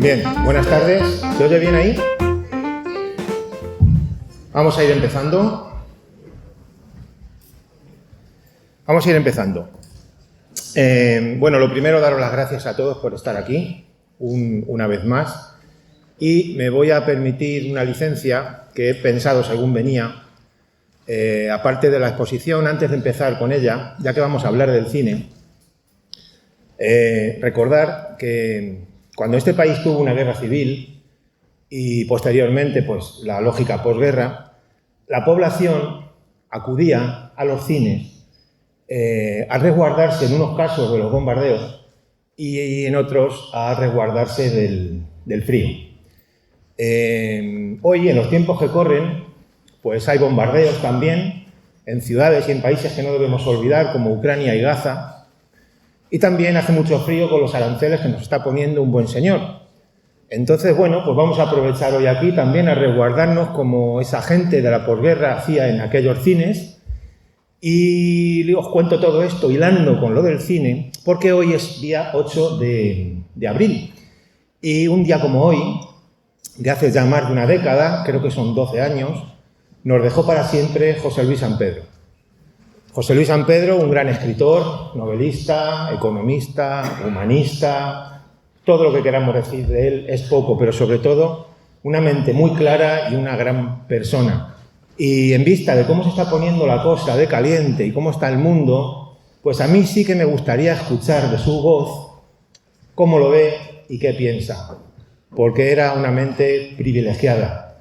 Bien, buenas tardes. ¿Se oye bien ahí? Vamos a ir empezando. Bueno, lo primero, daros las gracias a todos por estar aquí una vez más. Y me voy a permitir una licencia que he pensado según venía, aparte de la exposición, antes de empezar con ella, ya que vamos a hablar del cine, recordar que cuando este país tuvo una guerra civil y posteriormente pues, la lógica posguerra, la población acudía a los cines a resguardarse en unos casos de los bombardeos y en otros a resguardarse del frío. Hoy, en los tiempos que corren, pues hay bombardeos también en ciudades y en países que no debemos olvidar, como Ucrania y Gaza, y también hace mucho frío con los aranceles que nos está poniendo un buen señor. Entonces, bueno, pues vamos a aprovechar hoy aquí también a resguardarnos como esa gente de la posguerra hacía en aquellos cines. Y os cuento todo esto hilando con lo del cine, porque hoy es día 8 de abril. Y un día como hoy, de hace ya más de una década, creo que son 12 años, nos dejó para siempre José Luis Sampedro. José Luis Sampedro, un gran escritor, novelista, economista, humanista, todo lo que queramos decir de él es poco, pero sobre todo una mente muy clara y una gran persona. Y en vista de cómo se está poniendo la cosa de caliente y cómo está el mundo, pues a mí sí que me gustaría escuchar de su voz cómo lo ve y qué piensa, porque era una mente privilegiada.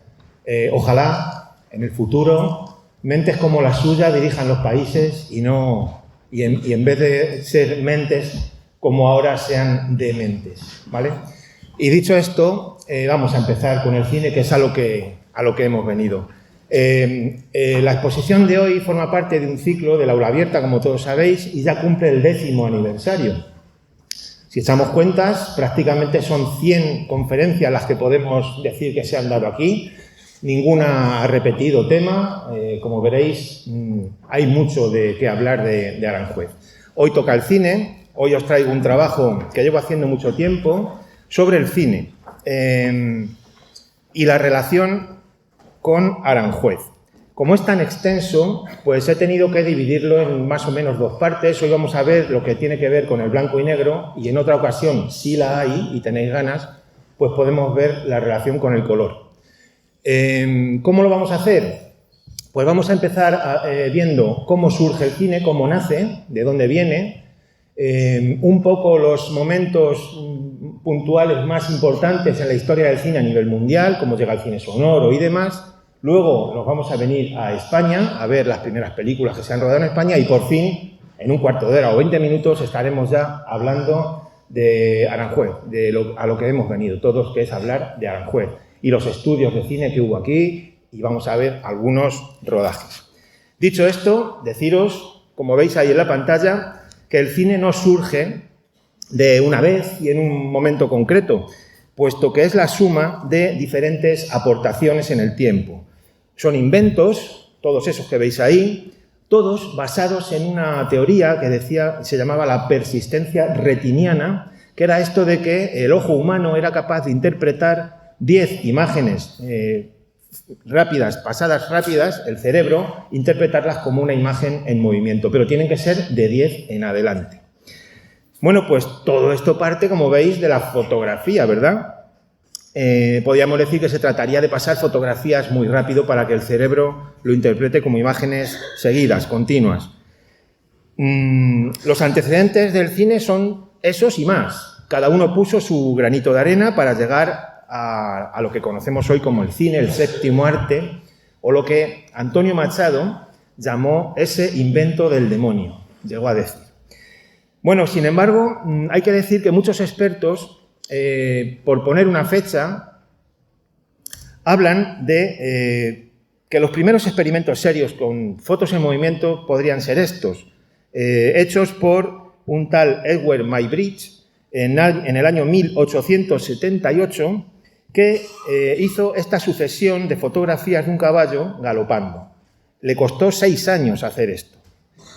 Ojalá en el futuro mentes como la suya dirijan los países y en vez de ser mentes como ahora sean dementes, ¿vale? Y dicho esto, vamos a empezar con el cine, que es a lo que hemos venido. La exposición de hoy forma parte de un ciclo del aula abierta, como todos sabéis, y ya cumple el 10º aniversario. Si echamos cuentas, prácticamente son 100 conferencias las que podemos decir que se han dado aquí. Ninguna ha repetido tema. Como veréis, hay mucho de qué hablar de Aranjuez. Hoy toca el cine. Hoy os traigo un trabajo que llevo haciendo mucho tiempo sobre el cine y la relación con Aranjuez. Como es tan extenso, pues he tenido que dividirlo en más o menos 2 partes. Hoy vamos a ver lo que tiene que ver con el blanco y negro, y en otra ocasión, si la hay y tenéis ganas, pues podemos ver la relación con el color. ¿Cómo lo vamos a hacer? Pues vamos a empezar viendo cómo surge el cine, cómo nace, de dónde viene, un poco los momentos puntuales más importantes en la historia del cine a nivel mundial, cómo llega el cine sonoro y demás. Luego nos vamos a venir a España a ver las primeras películas que se han rodado en España y por fin, en un cuarto de hora o 20 minutos, estaremos ya hablando de Aranjuez, a lo que hemos venido todos, que es hablar de Aranjuez y los estudios de cine que hubo aquí, y vamos a ver algunos rodajes. Dicho esto, deciros, como veis ahí en la pantalla, que el cine no surge de una vez y en un momento concreto, puesto que es la suma de diferentes aportaciones en el tiempo. Son inventos, todos esos que veis ahí, todos basados en una teoría que se llamaba la persistencia retiniana, que era esto de que el ojo humano era capaz de interpretar 10 imágenes rápidas, pasadas rápidas, el cerebro, interpretarlas como una imagen en movimiento, pero tienen que ser de 10 en adelante. Bueno, pues todo esto parte, como veis, de la fotografía, ¿verdad? Podríamos decir que se trataría de pasar fotografías muy rápido para que el cerebro lo interprete como imágenes seguidas, continuas. Los antecedentes del cine son esos y más. Cada uno puso su granito de arena para llegar a lo que conocemos hoy como el cine, el séptimo arte, o lo que Antonio Machado llamó ese invento del demonio, llegó a decir. Bueno, sin embargo, hay que decir que muchos expertos, por poner una fecha, hablan de que los primeros experimentos serios con fotos en movimiento podrían ser estos, hechos por un tal Edward Muybridge en el año 1878, que hizo esta sucesión de fotografías de un caballo galopando. Le costó 6 años hacer esto.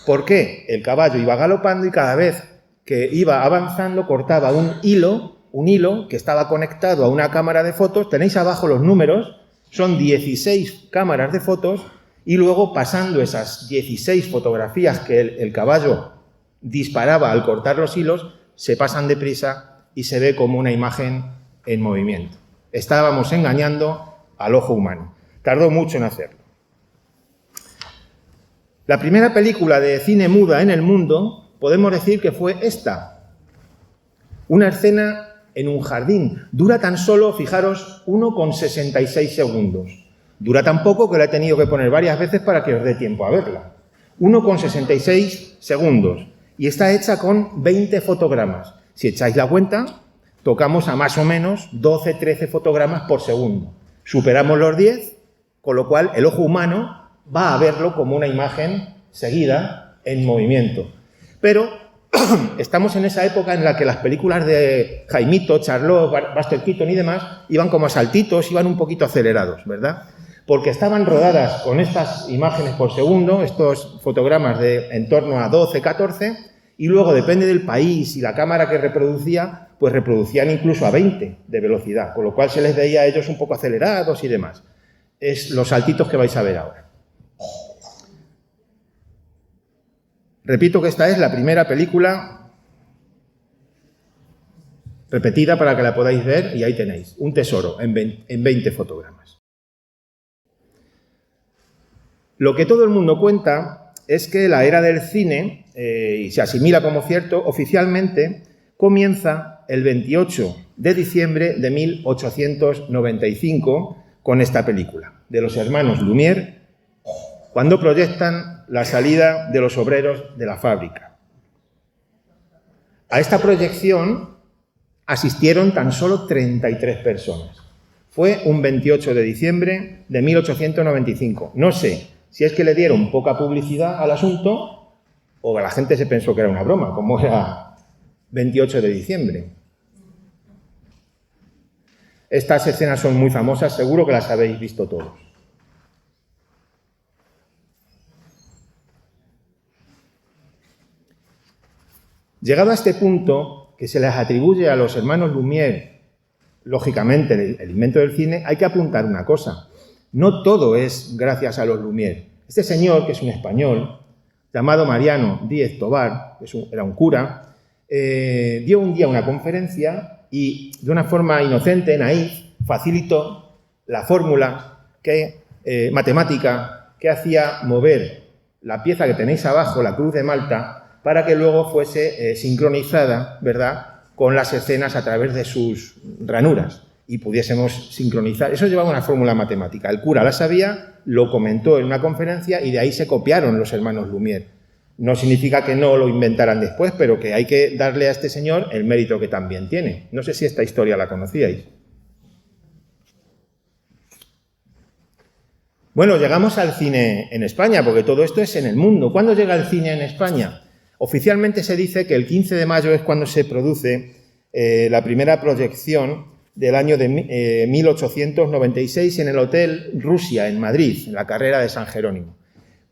¿Por qué? El caballo iba galopando y cada vez que iba avanzando cortaba un hilo un hilo que estaba conectado a una cámara de fotos. Tenéis abajo los números, son 16 cámaras de fotos, y luego pasando esas 16 fotografías que el caballo disparaba al cortar los hilos, se pasan deprisa y se ve como una imagen en movimiento. Estábamos engañando al ojo humano. Tardó mucho en hacerlo. La primera película de cine muda en el mundo, podemos decir que fue esta. Una escena en un jardín. Dura tan solo, fijaros, 1,66 segundos. Dura tan poco que la he tenido que poner varias veces para que os dé tiempo a verla. 1,66 segundos. Y está hecha con 20 fotogramas. Si echáis la cuenta, tocamos a más o menos 12-13 fotogramas por segundo. Superamos los 10, con lo cual el ojo humano va a verlo como una imagen seguida en movimiento. Pero estamos en esa época en la que las películas de Jaimito, Charlot, Buster Keaton y demás iban como a saltitos, iban un poquito acelerados, ¿verdad? Porque estaban rodadas con estas imágenes por segundo, estos fotogramas de en torno a 12, 14, y luego, depende del país y la cámara que reproducía, pues reproducían incluso a 20 de velocidad, con lo cual se les veía a ellos un poco acelerados y demás. Es los saltitos que vais a ver ahora. Repito que esta es la primera película repetida para que la podáis ver, y ahí tenéis, un tesoro en 20 fotogramas. Lo que todo el mundo cuenta es que la era del cine, y se asimila como cierto, oficialmente comienza el 28 de diciembre de 1895 con esta película, de los hermanos Lumière, cuando proyectan la salida de los obreros de la fábrica. A esta proyección asistieron tan solo 33 personas. Fue un 28 de diciembre de 1895. No sé si es que le dieron poca publicidad al asunto o la gente se pensó que era una broma, como era 28 de diciembre. Estas escenas son muy famosas, seguro que las habéis visto todos. Llegado a este punto, que se les atribuye a los hermanos Lumière, lógicamente, el invento del cine, hay que apuntar una cosa. No todo es gracias a los Lumière. Este señor, que es un español, llamado Mariano Díez Tobar, era un cura, dio un día una conferencia y, de una forma inocente, naif, facilitó la fórmula matemática que hacía mover la pieza que tenéis abajo, la cruz de Malta, para que luego fuese sincronizada, ¿verdad?, con las escenas a través de sus ranuras y pudiésemos sincronizar. Eso llevaba una fórmula matemática. El cura la sabía, lo comentó en una conferencia y de ahí se copiaron los hermanos Lumière. No significa que no lo inventaran después, pero que hay que darle a este señor el mérito que también tiene. No sé si esta historia la conocíais. Bueno, llegamos al cine en España, porque todo esto es en el mundo. ¿Cuándo llega el cine en España? Oficialmente se dice que el 15 de mayo es cuando se produce la primera proyección del año de 1896 en el Hotel Rusia, en Madrid, en la carrera de San Jerónimo.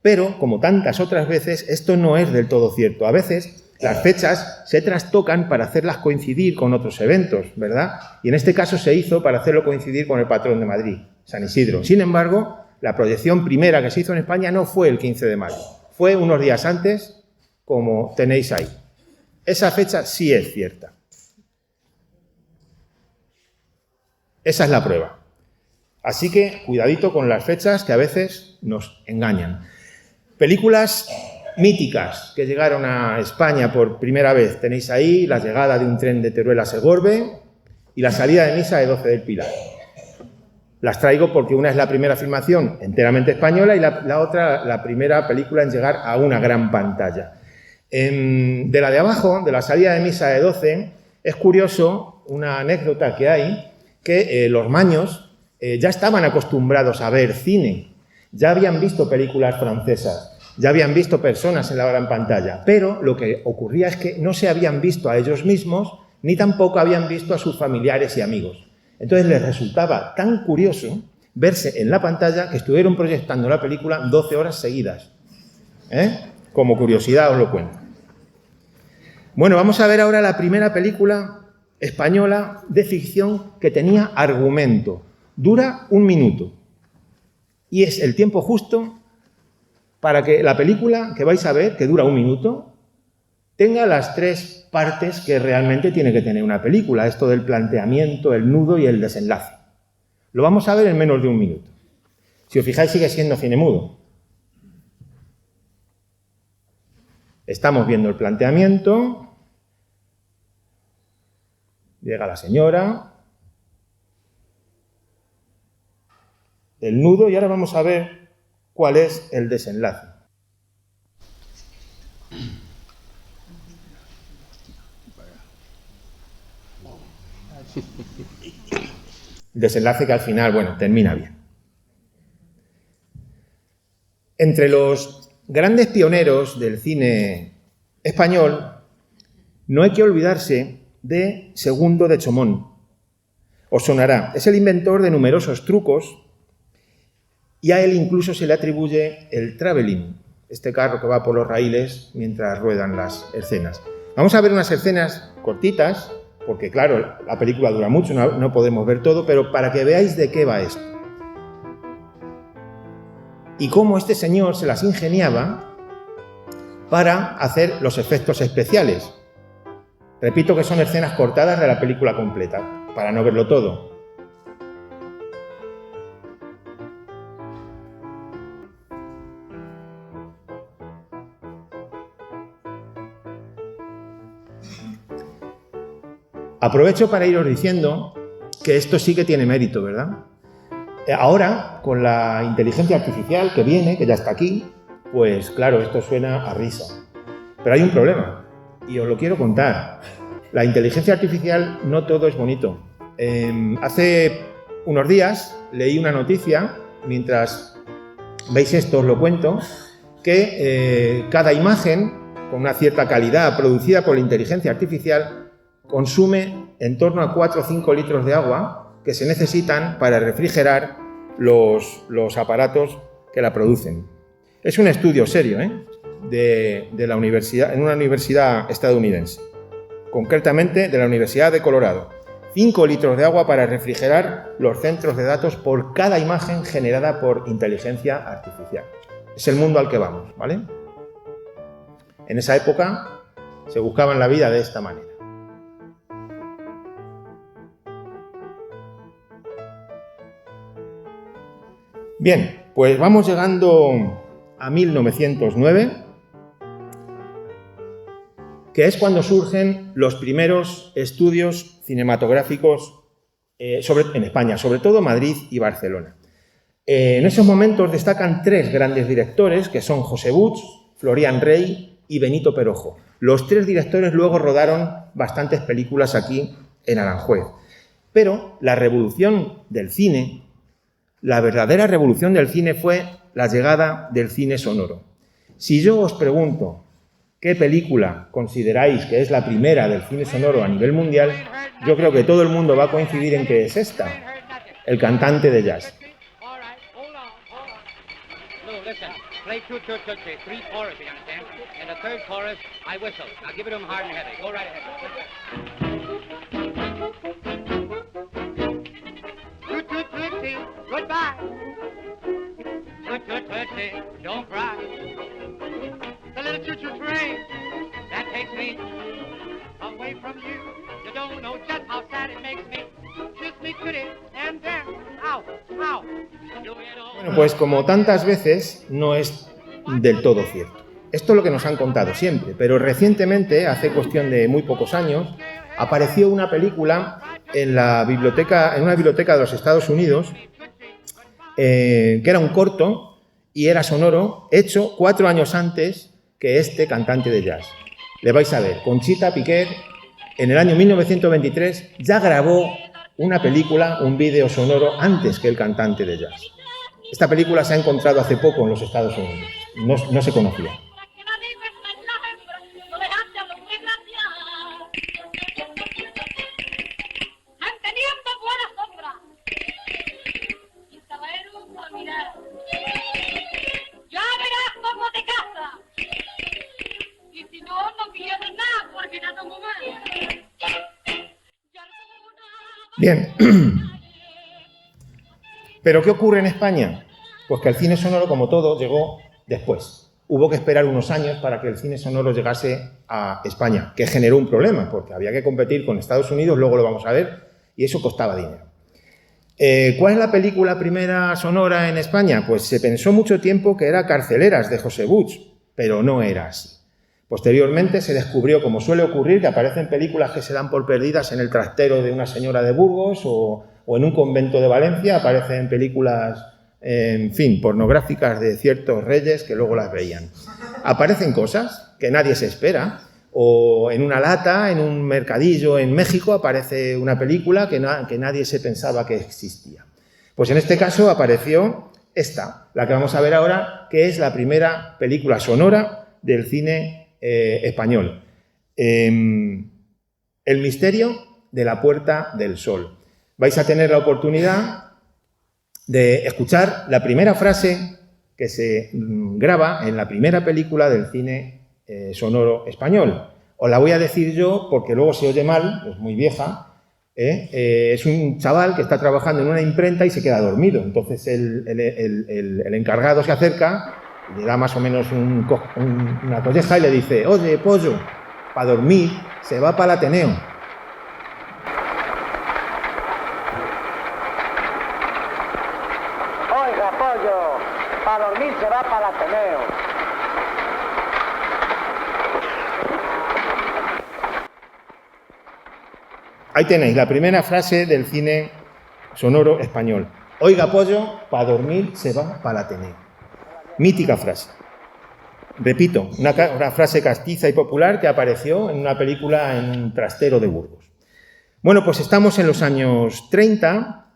Pero, como tantas otras veces, esto no es del todo cierto. A veces las fechas se trastocan para hacerlas coincidir con otros eventos, ¿verdad? Y en este caso se hizo para hacerlo coincidir con el patrón de Madrid, San Isidro. Sin embargo, la proyección primera que se hizo en España no fue el 15 de mayo, fue unos días antes, como tenéis ahí. Esa fecha sí es cierta. Esa es la prueba. Así que cuidadito con las fechas que a veces nos engañan. Películas míticas que llegaron a España por primera vez. Tenéis ahí la llegada de un tren de Teruel a Segorbe y la salida de misa de 12 del Pilar. Las traigo porque una es la primera filmación enteramente española y la otra la primera película en llegar a una gran pantalla. De la de abajo, de la salida de misa de 12, es curioso una anécdota que hay, que los maños ya estaban acostumbrados a ver cine, ya habían visto películas francesas, ya habían visto personas en la gran pantalla, pero lo que ocurría es que no se habían visto a ellos mismos, ni tampoco habían visto a sus familiares y amigos. Entonces les resultaba tan curioso verse en la pantalla que estuvieron proyectando la película 12 horas seguidas. Como curiosidad os lo cuento. Bueno, vamos a ver ahora la primera película española de ficción que tenía argumento. Dura 1 minuto. Y es el tiempo justo para que la película que vais a ver, que dura 1 minuto, tenga las 3 partes que realmente tiene que tener una película. Esto del planteamiento, el nudo y el desenlace. Lo vamos a ver en menos de 1 minuto. Si os fijáis, sigue siendo cine mudo. Estamos viendo el planteamiento. Llega la señora. El nudo, y ahora vamos a ver cuál es el desenlace. Desenlace que al final, bueno, termina bien. Entre los grandes pioneros del cine español, no hay que olvidarse de Segundo de Chomón. Os sonará, es el inventor de numerosos trucos y a él incluso se le atribuye el travelling, este carro que va por los raíles mientras ruedan las escenas. Vamos a ver unas escenas cortitas, porque claro, la película dura mucho, no podemos ver todo, pero para que veáis de qué va esto. Y cómo este señor se las ingeniaba para hacer los efectos especiales. Repito que son escenas cortadas de la película completa, para no verlo todo. Aprovecho para iros diciendo que esto sí que tiene mérito, ¿verdad? Ahora, con la inteligencia artificial que viene, que ya está aquí, pues claro, esto suena a risa. Pero hay un problema, y os lo quiero contar. La inteligencia artificial no todo es bonito. Hace unos días leí una noticia, mientras veis esto os lo cuento, que cada imagen, con una cierta calidad, producida por la inteligencia artificial, consume en torno a 4 o 5 litros de agua que se necesitan para refrigerar los aparatos que la producen. Es un estudio serio, de la universidad, en una universidad estadounidense, concretamente de la Universidad de Colorado. 5 litros de agua para refrigerar los centros de datos por cada imagen generada por inteligencia artificial. Es el mundo al que vamos, ¿vale? En esa época se buscaban la vida de esta manera. Bien, pues vamos llegando a 1909, que es cuando surgen los primeros estudios cinematográficos en España, sobre todo Madrid y Barcelona. En esos momentos destacan 3 grandes directores, que son José Puig, Florian Rey y Benito Perojo. Los 3 directores luego rodaron bastantes películas aquí en Aranjuez. Pero la revolución del cine, la verdadera revolución del cine fue la llegada del cine sonoro. Si yo os pregunto qué película consideráis que es la primera del cine sonoro a nivel mundial, yo creo que todo el mundo va a coincidir en que es esta, El cantante de jazz. Goodbye. Don't cry. The little choo-choo train that takes me away from you. You don't know just how sad it makes me. Kiss me pretty and then ow, ow. Bueno, pues como tantas veces no es del todo cierto. Esto es lo que nos han contado siempre, pero recientemente, hace cuestión de muy pocos años, apareció una película en una biblioteca de los Estados Unidos, que era un corto y era sonoro, hecho 4 años antes que este cantante de jazz. Le vais a ver, Conchita Piquer, en el año 1923, ya grabó una película, un vídeo sonoro, antes que el cantante de jazz. Esta película se ha encontrado hace poco en los Estados Unidos, no se conocía. Bien. ¿Pero qué ocurre en España? Pues que el cine sonoro, como todo, llegó después. Hubo que esperar unos años para que el cine sonoro llegase a España, que generó un problema, porque había que competir con Estados Unidos, luego lo vamos a ver, y eso costaba dinero. ¿Cuál es la película primera sonora en España? Pues se pensó mucho tiempo que era Carceleras, de José Puig, pero no era así. Posteriormente se descubrió, como suele ocurrir, que aparecen películas que se dan por perdidas en el trastero de una señora de Burgos o en un convento de Valencia, aparecen películas, en fin, pornográficas de ciertos reyes que luego las veían. Aparecen cosas que nadie se espera, o en una lata, en un mercadillo en México, aparece una película que nadie se pensaba que existía. Pues en este caso apareció esta, la que vamos a ver ahora, que es la primera película sonora del cine español. El misterio de la Puerta del Sol. Vais a tener la oportunidad de escuchar la primera frase que se graba en la primera película del cine sonoro español. Os la voy a decir yo porque luego se oye mal, es muy vieja. Es un chaval que está trabajando en una imprenta y se queda dormido. Entonces el encargado se acerca, le da más o menos una colleja y le dice: oye, pollo, para dormir se va para el Ateneo. Oiga, pollo, para dormir se va para el Ateneo. Ahí tenéis la primera frase del cine sonoro español. Oiga, pollo, para dormir se va para el Ateneo. Mítica frase. Repito, una frase castiza y popular que apareció en una película en un trastero de Burgos. Bueno, pues estamos en los años 30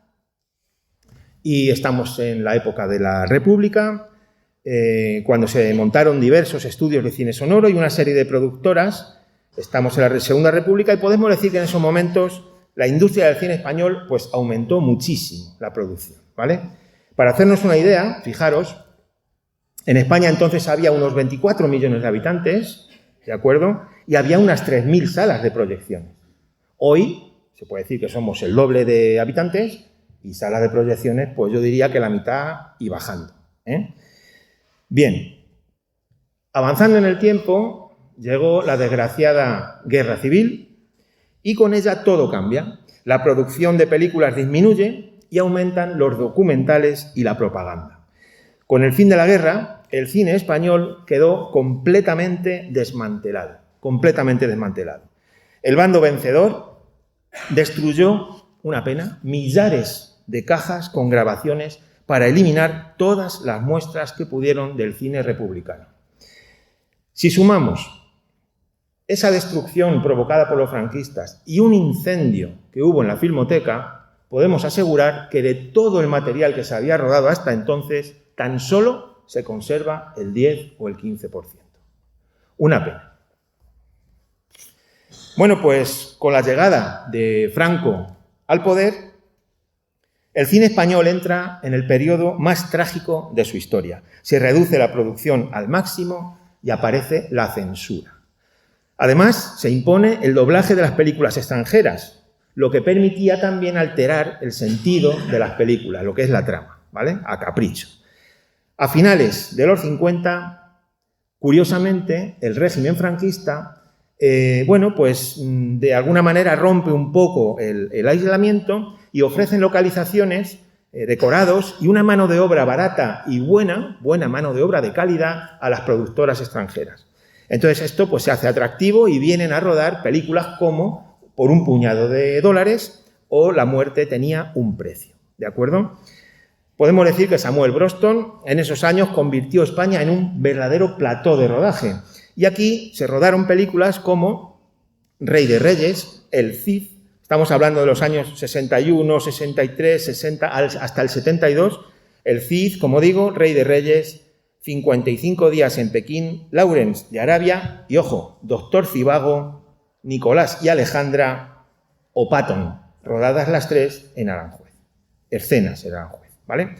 y estamos en la época de la República, cuando se montaron diversos estudios de cine sonoro y una serie de productoras. Estamos en la Segunda República y podemos decir que en esos momentos la industria del cine español pues aumentó muchísimo la producción, ¿vale? Para hacernos una idea, fijaros, en España entonces había unos 24 millones de habitantes, ¿de acuerdo? Y había unas 3.000 salas de proyecciones. Hoy se puede decir que somos el doble de habitantes y salas de proyecciones, pues yo diría que la mitad y bajando, ¿eh? Bien, avanzando en el tiempo, llegó la desgraciada Guerra Civil y con ella todo cambia. La producción de películas disminuye y aumentan los documentales y la propaganda. Con el fin de la guerra, el cine español quedó completamente desmantelado. El bando vencedor destruyó, una pena, millares de cajas con grabaciones para eliminar todas las muestras que pudieron del cine republicano. Si sumamos esa destrucción provocada por los franquistas y un incendio que hubo en la Filmoteca, podemos asegurar que de todo el material que se había rodado hasta entonces, tan solo se conserva el 10 o el 15%. Una pena. Bueno, pues con la llegada de Franco al poder, el cine español entra en el periodo más trágico de su historia. Se reduce la producción al máximo y aparece la censura. Además, se impone el doblaje de las películas extranjeras, lo que permitía también alterar el sentido de las películas, lo que es la trama, ¿vale? A capricho. A finales de los 50, curiosamente, el régimen franquista, pues de alguna manera rompe un poco el aislamiento y ofrecen localizaciones, decorados y una mano de obra barata y buena mano de obra de calidad a las productoras extranjeras. Entonces esto pues se hace atractivo y vienen a rodar películas como Por un puñado de dólares o La muerte tenía un precio, ¿de acuerdo? Podemos decir que Samuel Bronston en esos años convirtió a España en un verdadero plató de rodaje. Y aquí se rodaron películas como Rey de Reyes, El Cid, estamos hablando de los años 61, 63, 60, hasta el 72, El Cid, como digo, Rey de Reyes, 55 días en Pekín, Lawrence de Arabia y, ojo, Doctor Zivago, Nicolás y Alejandra o Patton, rodadas las tres en Aranjuez, escenas en Aranjuez, ¿vale?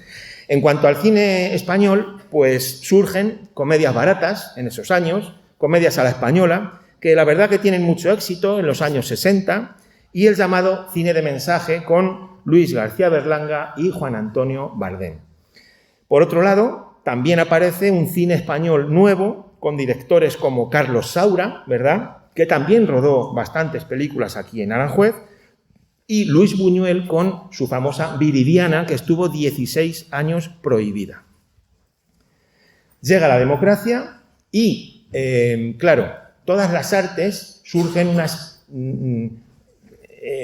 En cuanto al cine español, pues surgen comedias baratas en esos años, comedias a la española, que la verdad que tienen mucho éxito en los años 60 y el llamado cine de mensaje con Luis García Berlanga y Juan Antonio Bardem. Por otro lado, también aparece un cine español nuevo con directores como Carlos Saura, ¿verdad?, que también rodó bastantes películas aquí en Aranjuez, y Luis Buñuel con su famosa Viridiana, que estuvo 16 años prohibida. Llega la democracia y, claro, todas las artes surgen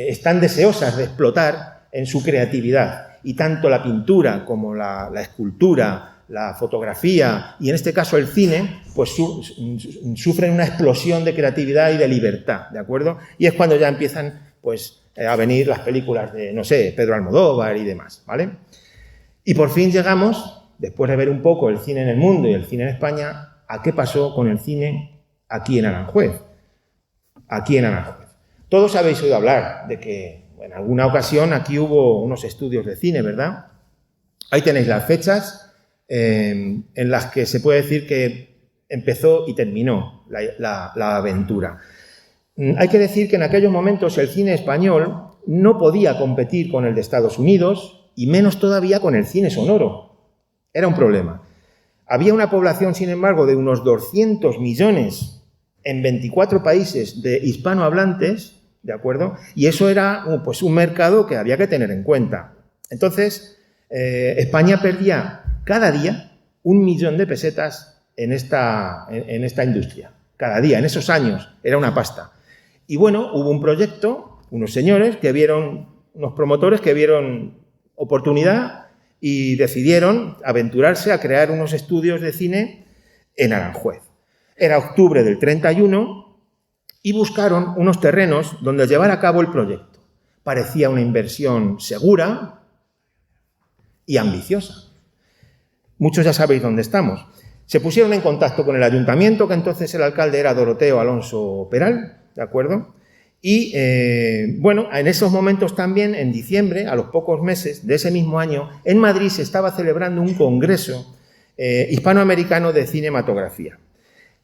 están deseosas de explotar en su creatividad, y tanto la pintura como la escultura, la fotografía y en este caso el cine, pues sufren una explosión de creatividad y de libertad, ¿de acuerdo? Y es cuando ya empiezan, pues, a venir las películas de, no sé, Pedro Almodóvar y demás, ¿vale? Y por fin llegamos, después de ver un poco el cine en el mundo y el cine en España, a qué pasó con el cine aquí en Aranjuez. Aquí en Aranjuez. Todos habéis oído hablar de que en alguna ocasión aquí hubo unos estudios de cine, ¿verdad? Ahí tenéis las fechas en las que se puede decir que empezó y terminó la aventura. Hay que decir que en aquellos momentos el cine español no podía competir con el de Estados Unidos y menos todavía con el cine sonoro. Era un problema. Había una población, sin embargo, de unos 200 millones en 24 países de hispanohablantes, ¿de acuerdo? Y eso era, pues, un mercado que había que tener en cuenta. Entonces, España perdía cada día 1 millón de pesetas en esta industria. Cada día, en esos años, era una pasta. Y bueno, hubo un proyecto, unos señores unos promotores que vieron oportunidad y decidieron aventurarse a crear unos estudios de cine en Aranjuez. Era octubre del 31 y buscaron unos terrenos donde llevar a cabo el proyecto. Parecía una inversión segura y ambiciosa. Muchos ya sabéis dónde estamos. Se pusieron en contacto con el ayuntamiento, que entonces el alcalde era Doroteo Alonso Peral, ¿de acuerdo? Y, bueno, en esos momentos también, en diciembre, a los pocos meses de ese mismo año, en Madrid se estaba celebrando un congreso hispanoamericano de cinematografía.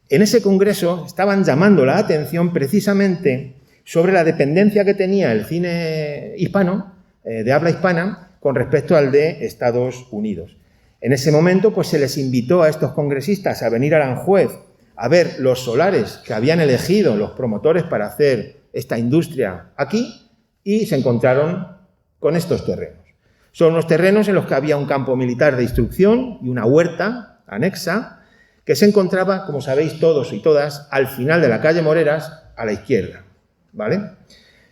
En ese congreso estaban llamando la atención precisamente sobre la dependencia que tenía el cine hispano, de habla hispana, con respecto al de Estados Unidos. En ese momento, pues, se les invitó a estos congresistas a venir a Aranjuez a ver los solares que habían elegido los promotores para hacer esta industria aquí, y se encontraron con estos terrenos. Son unos terrenos en los que había un campo militar de instrucción y una huerta anexa que se encontraba, como sabéis todos y todas, al final de la calle Moreras, a la izquierda, ¿vale?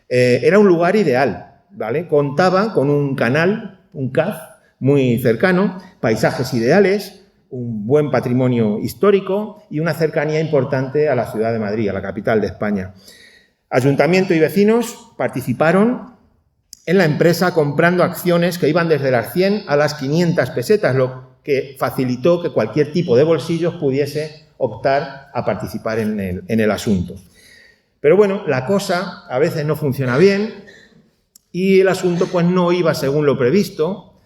Era un lugar ideal, ¿vale? Contaba con un canal, un CAF, muy cercano, paisajes ideales, un buen patrimonio histórico y una cercanía importante a la ciudad de Madrid, a la capital de España. Ayuntamiento y vecinos participaron en la empresa comprando acciones que iban desde las 100 a las 500 pesetas, lo que facilitó que cualquier tipo de bolsillos pudiese optar a participar en el asunto. Pero bueno, la cosa a veces no funciona bien y el asunto, pues, no iba según lo previsto,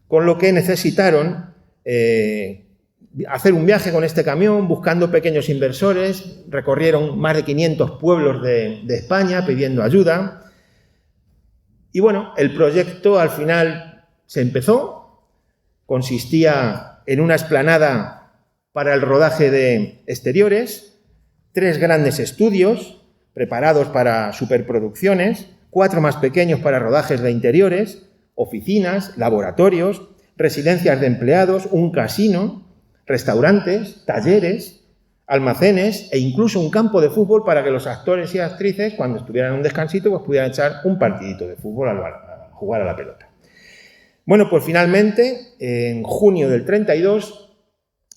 con lo que necesitaron hacer un viaje con este camión buscando pequeños inversores. Recorrieron más de 500 pueblos de España pidiendo ayuda. Y bueno, el proyecto al final se empezó. Consistía en una explanada para el rodaje de exteriores, 3 grandes estudios preparados para superproducciones, 4 más pequeños para rodajes de interiores, oficinas, laboratorios, residencias de empleados, un casino, restaurantes, talleres, almacenes e incluso un campo de fútbol para que los actores y actrices, cuando estuvieran en un descansito, pues pudieran echar un partidito de fútbol a jugar a la pelota. Bueno, pues finalmente, en junio del 32,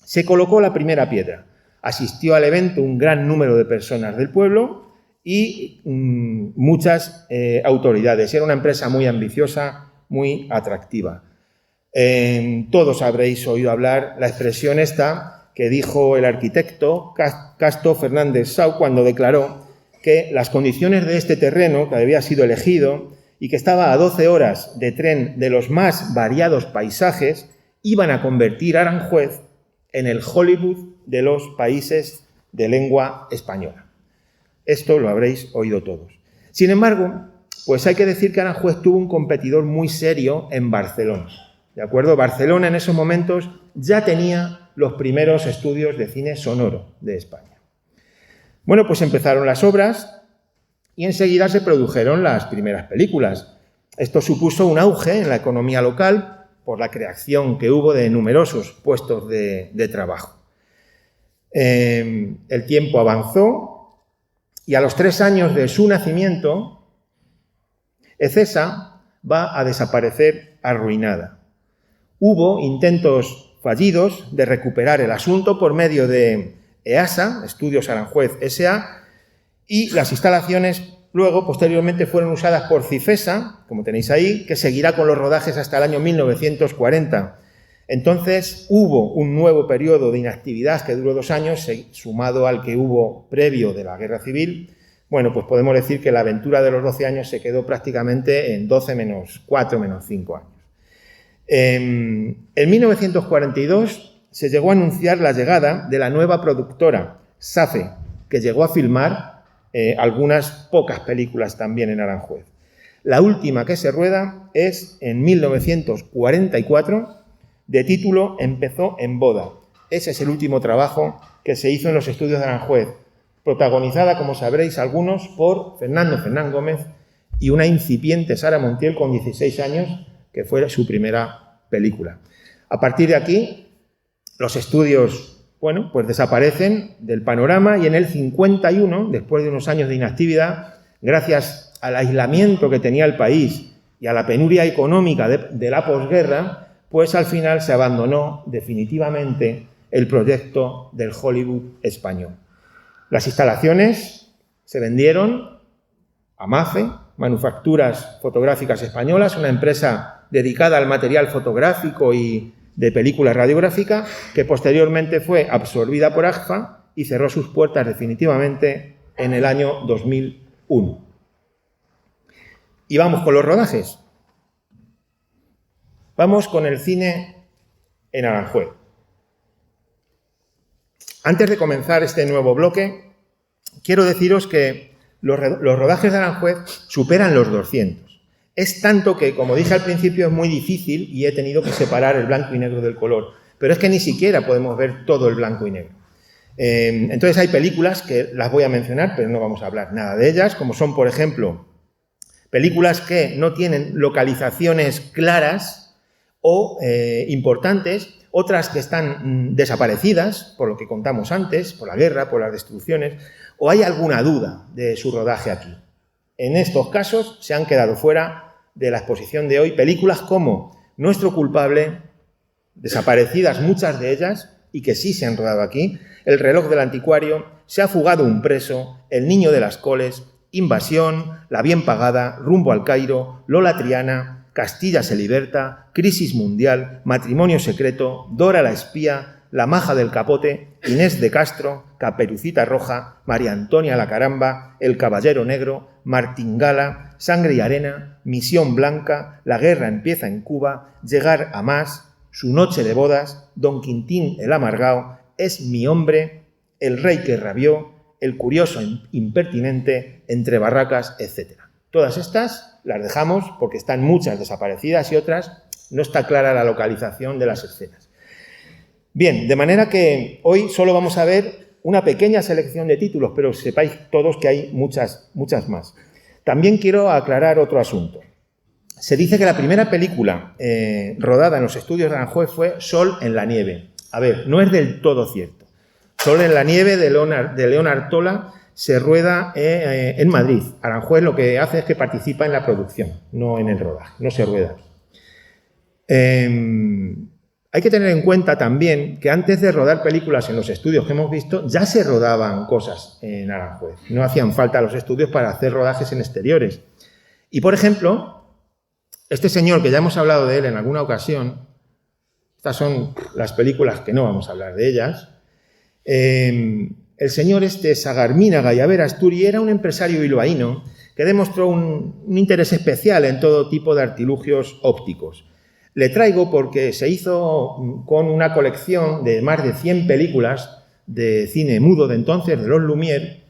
se colocó la primera piedra. Asistió al evento un gran número de personas del pueblo y muchas autoridades. Era una empresa muy ambiciosa, muy atractiva. Todos habréis oído hablar la expresión esta que dijo el arquitecto Casto Fernández Sau cuando declaró que las condiciones de este terreno, que había sido elegido y que estaba a 12 horas de tren de los más variados paisajes, iban a convertir a Aranjuez en el Hollywood de los países de lengua española. Esto lo habréis oído todos. Sin embargo, Pues hay que decir que Aranjuez tuvo un competidor muy serio en Barcelona. ¿De acuerdo? Barcelona en esos momentos ya tenía los primeros estudios de cine sonoro de España. Bueno, pues empezaron las obras y enseguida se produjeron las primeras películas. Esto supuso un auge en la economía local por la creación que hubo de numerosos puestos de trabajo. El tiempo avanzó y a los 3 años de su nacimiento, Ecesa va a desaparecer arruinada. Hubo intentos fallidos de recuperar el asunto por medio de EASA, Estudios Aranjuez S.A., y las instalaciones luego, posteriormente, fueron usadas por Cifesa, como tenéis ahí, que seguirá con los rodajes hasta el año 1940. Entonces, hubo un nuevo periodo de inactividad que duró 2 años, sumado al que hubo previo de la Guerra Civil. Bueno, pues podemos decir que la aventura de los 12 años se quedó prácticamente en 12 menos 4 menos 5 años. En 1942 se llegó a anunciar la llegada de la nueva productora, SAFE, que llegó a filmar algunas pocas películas también en Aranjuez. La última que se rueda es en 1944, de título Empezó en boda. Ese es el último trabajo que se hizo en los estudios de Aranjuez, protagonizada, como sabréis algunos, por Fernando Fernán Gómez y una incipiente Sara Montiel con 16 años, que fue su primera película. A partir de aquí, los estudios, bueno, pues desaparecen del panorama y en el 51, después de unos años de inactividad, gracias al aislamiento que tenía el país y a la penuria económica de la posguerra, pues al final se abandonó definitivamente el proyecto del Hollywood español. Las instalaciones se vendieron a MAFE, Manufacturas Fotográficas Españolas, una empresa dedicada al material fotográfico y de película radiográfica, que posteriormente fue absorbida por AGFA y cerró sus puertas definitivamente en el año 2001. Y vamos con los rodajes. Vamos con el cine en Aranjuez. Antes de comenzar este nuevo bloque, quiero deciros que los rodajes de Aranjuez superan los 200. Es tanto que, como dije al principio, es muy difícil y he tenido que separar el blanco y negro del color. Pero es que ni siquiera podemos ver todo el blanco y negro. Entonces hay películas que las voy a mencionar, pero no vamos a hablar nada de ellas, como son, por ejemplo, películas que no tienen localizaciones claras o importantes, otras que están desaparecidas, por lo que contamos antes, por la guerra, por las destrucciones, o hay alguna duda de su rodaje aquí. En estos casos se han quedado fuera de la exposición de hoy películas como Nuestro culpable, desaparecidas muchas de ellas y que sí se han rodado aquí, El reloj del anticuario, Se ha fugado un preso, El niño de las coles, Invasión, La bien pagada, Rumbo al Cairo, Lola Triana, Castilla se liberta, Crisis mundial, Matrimonio secreto, Dora la espía, La maja del capote, Inés de Castro, Caperucita roja, María Antonia la caramba, El caballero negro, Martingala, Sangre y arena, Misión blanca, La guerra empieza en Cuba, Llegar a más, Su noche de bodas, Don Quintín el amargao, Es mi hombre, El rey que rabió, El curioso impertinente, Entre barracas, etc. Todas estas las dejamos porque están muchas desaparecidas y otras no está clara la localización de las escenas. Bien, de manera que hoy solo vamos a ver una pequeña selección de títulos, pero sepáis todos que hay muchas más. También quiero aclarar otro asunto. Se dice que la primera película rodada en los estudios de Aranjuez fue Sol en la nieve. A ver, no es del todo cierto. Sol en la nieve de León Artola se rueda en Madrid. Aranjuez lo que hace es que participa en la producción, no en el rodaje, no se rueda. Hay que tener en cuenta también que antes de rodar películas en los estudios que hemos visto, ya se rodaban cosas en Aranjuez. No hacían falta los estudios para hacer rodajes en exteriores. Y, por ejemplo, este señor, que ya hemos hablado de él en alguna ocasión, estas son las películas que no vamos a hablar de ellas, el señor Sagarminaga y Averasturi era un empresario bilbaíno que demostró un interés especial en todo tipo de artilugios ópticos. Le traigo porque se hizo con una colección de más de 100 películas de cine mudo de entonces, de los Lumière,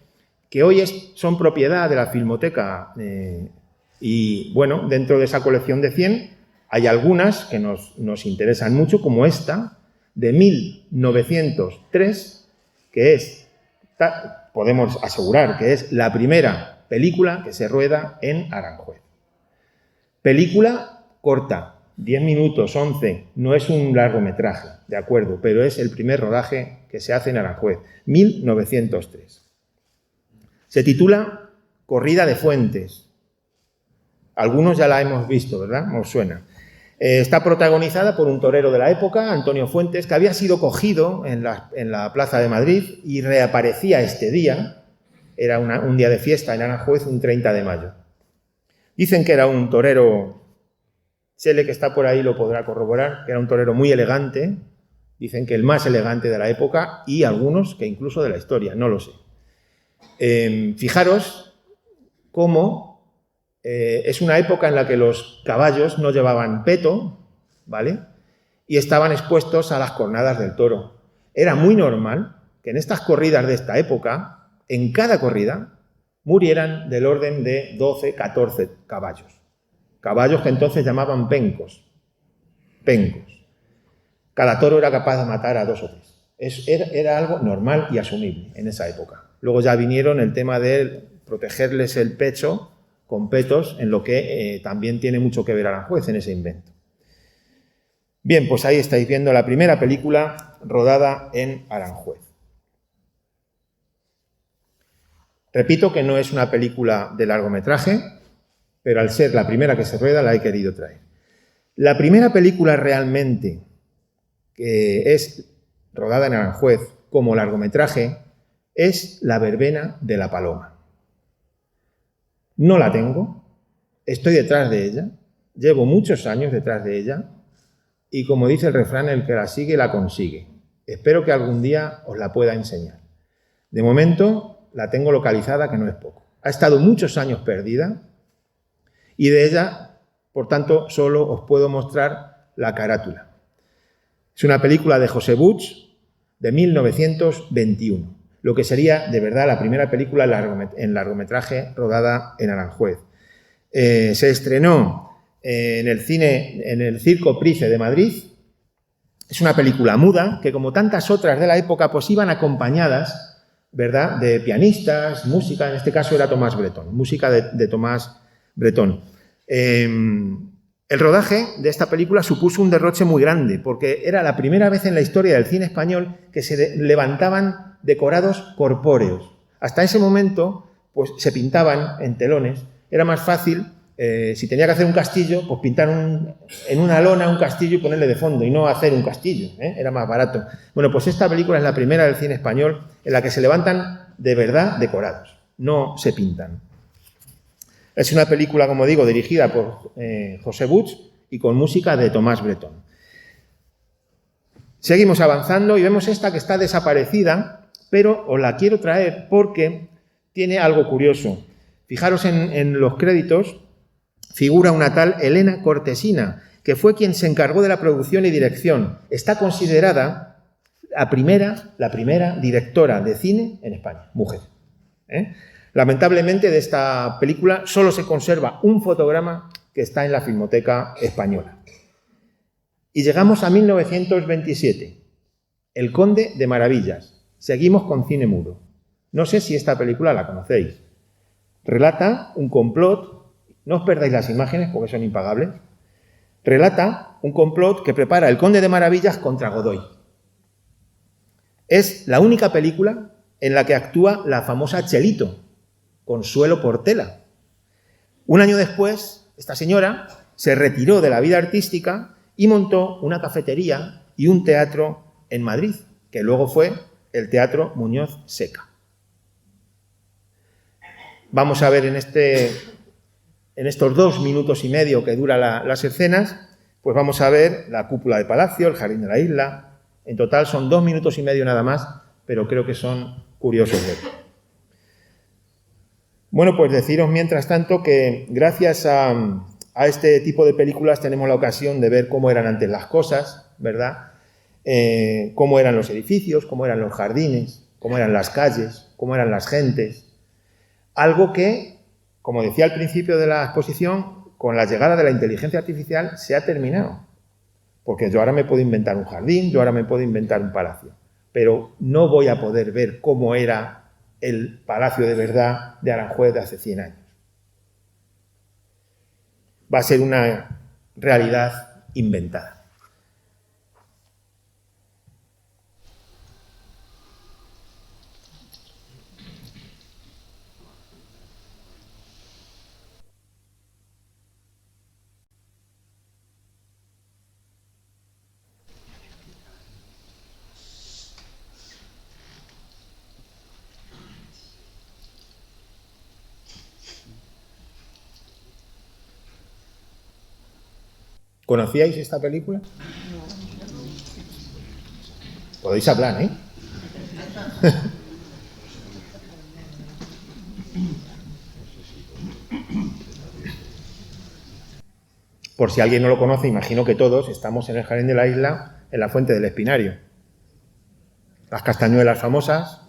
que hoy son propiedad de la Filmoteca Y bueno, dentro de esa colección de 100 hay algunas que nos interesan mucho, como esta, de 1903, que es, podemos asegurar que es la primera película que se rueda en Aranjuez. Película corta, 10 minutos, 11, no es un largometraje, de acuerdo, pero es el primer rodaje que se hace en Aranjuez, 1903. Se titula Corrida de Fuentes. Algunos ya la hemos visto, ¿verdad? Os suena. Está protagonizada por un torero de la época, Antonio Fuentes, que había sido cogido en la Plaza de Madrid y reaparecía este día. Era un día de fiesta en Aranjuez, un 30 de mayo. Dicen que era un torero, Chele, que está por ahí, lo podrá corroborar, que era un torero muy elegante, dicen que el más elegante de la época, y algunos que incluso de la historia, no lo sé. Fijaros cómo es una época en la que los caballos no llevaban peto, ¿vale? Y estaban expuestos a las cornadas del toro. Era muy normal que en estas corridas de esta época, en cada corrida, murieran del orden de 12, 14 caballos. Caballos que entonces llamaban pencos. Pencos. Cada toro era capaz de matar a 2 o 3. Era algo normal y asumible en esa época. Luego ya vinieron el tema de protegerles el pecho con petos, en lo que también tiene mucho que ver Aranjuez en ese invento. Bien, pues ahí estáis viendo la primera película rodada en Aranjuez. Repito que no es una película de largometraje, pero al ser la primera que se rueda la he querido traer. La primera película realmente que es rodada en Aranjuez como largometraje es La verbena de la Paloma. No la tengo, estoy detrás de ella, llevo muchos años detrás de ella y, como dice el refrán, el que la sigue la consigue. Espero que algún día os la pueda enseñar. De momento la tengo localizada, que no es poco. Ha estado muchos años perdida y de ella, por tanto, solo os puedo mostrar la carátula. Es una película de José Puig de 1921. Lo que sería, de verdad, la primera película en largometraje rodada en Aranjuez. Se estrenó en el Circo Price de Madrid. Es una película muda que, como tantas otras de la época, pues iban acompañadas, ¿verdad?, de pianistas, música, en este caso era Tomás Bretón, música de Tomás Bretón. El rodaje de esta película supuso un derroche muy grande, porque era la primera vez en la historia del cine español que se levantaban decorados corpóreos. Hasta ese momento, pues se pintaban en telones. Era más fácil, si tenía que hacer un castillo, pues pintar en una lona un castillo y ponerle de fondo, y no hacer un castillo, era más barato. Bueno, pues esta película es la primera del cine español en la que se levantan de verdad decorados, no se pintan. Es una película, como digo, dirigida por José Puig y con música de Tomás Bretón. Seguimos avanzando y vemos esta que está desaparecida, pero os la quiero traer porque tiene algo curioso. Fijaros en los créditos, figura una tal Elena Cortesina, que fue quien se encargó de la producción y dirección. Está considerada la primera directora de cine en España, mujer. Lamentablemente, de esta película solo se conserva un fotograma que está en la Filmoteca Española. Y llegamos a 1927, El Conde de Maravillas. Seguimos con cine mudo. No sé si esta película la conocéis. Relata un complot, no os perdáis las imágenes porque son impagables. Relata un complot que prepara el Conde de Maravillas contra Godoy. Es la única película en la que actúa la famosa Chelito, Consuelo Portela. Un año después, esta señora se retiró de la vida artística y montó una cafetería y un teatro en Madrid, que luego fue el Teatro Muñoz Seca. Vamos a ver en estos 2 minutos y medio que dura las escenas, pues vamos a ver la cúpula de palacio, el jardín de la isla. En total son 2 minutos y medio nada más, pero creo que son curiosos de ver. Bueno, pues deciros mientras tanto que gracias a este tipo de películas tenemos la ocasión de ver cómo eran antes las cosas, ¿verdad? Cómo eran los edificios, cómo eran los jardines, cómo eran las calles, cómo eran las gentes. Algo que, como decía al principio de la exposición, con la llegada de la inteligencia artificial se ha terminado. Porque yo ahora me puedo inventar un jardín, yo ahora me puedo inventar un palacio, pero no voy a poder ver cómo era el palacio de verdad de Aranjuez de hace 100 años. Va a ser una realidad inventada. ¿Conocíais esta película? Podéis hablar, ¿eh? Por si alguien no lo conoce, imagino que todos estamos en el Jardín de la Isla, en la Fuente del Espinario. Las castañuelas famosas.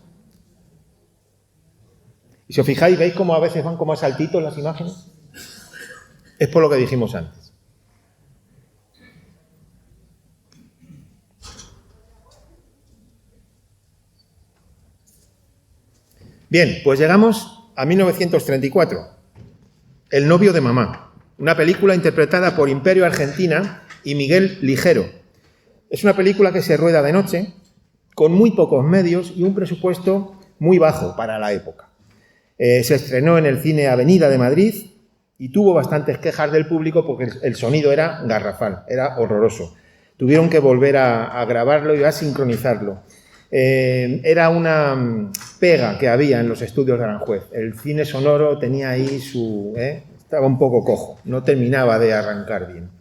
Y si os fijáis, ¿veis cómo a veces van como a saltitos las imágenes? Es por lo que dijimos antes. Bien, pues llegamos a 1934, El novio de mamá, una película interpretada por Imperio Argentina y Miguel Ligero. Es una película que se rueda de noche, con muy pocos medios y un presupuesto muy bajo para la época. Se estrenó en el Cine Avenida de Madrid y tuvo bastantes quejas del público porque el sonido era garrafal, era horroroso. Tuvieron que volver a grabarlo y a sincronizarlo. Era una pega que había en los estudios de Aranjuez. El cine sonoro tenía ahí estaba un poco cojo, no terminaba de arrancar bien.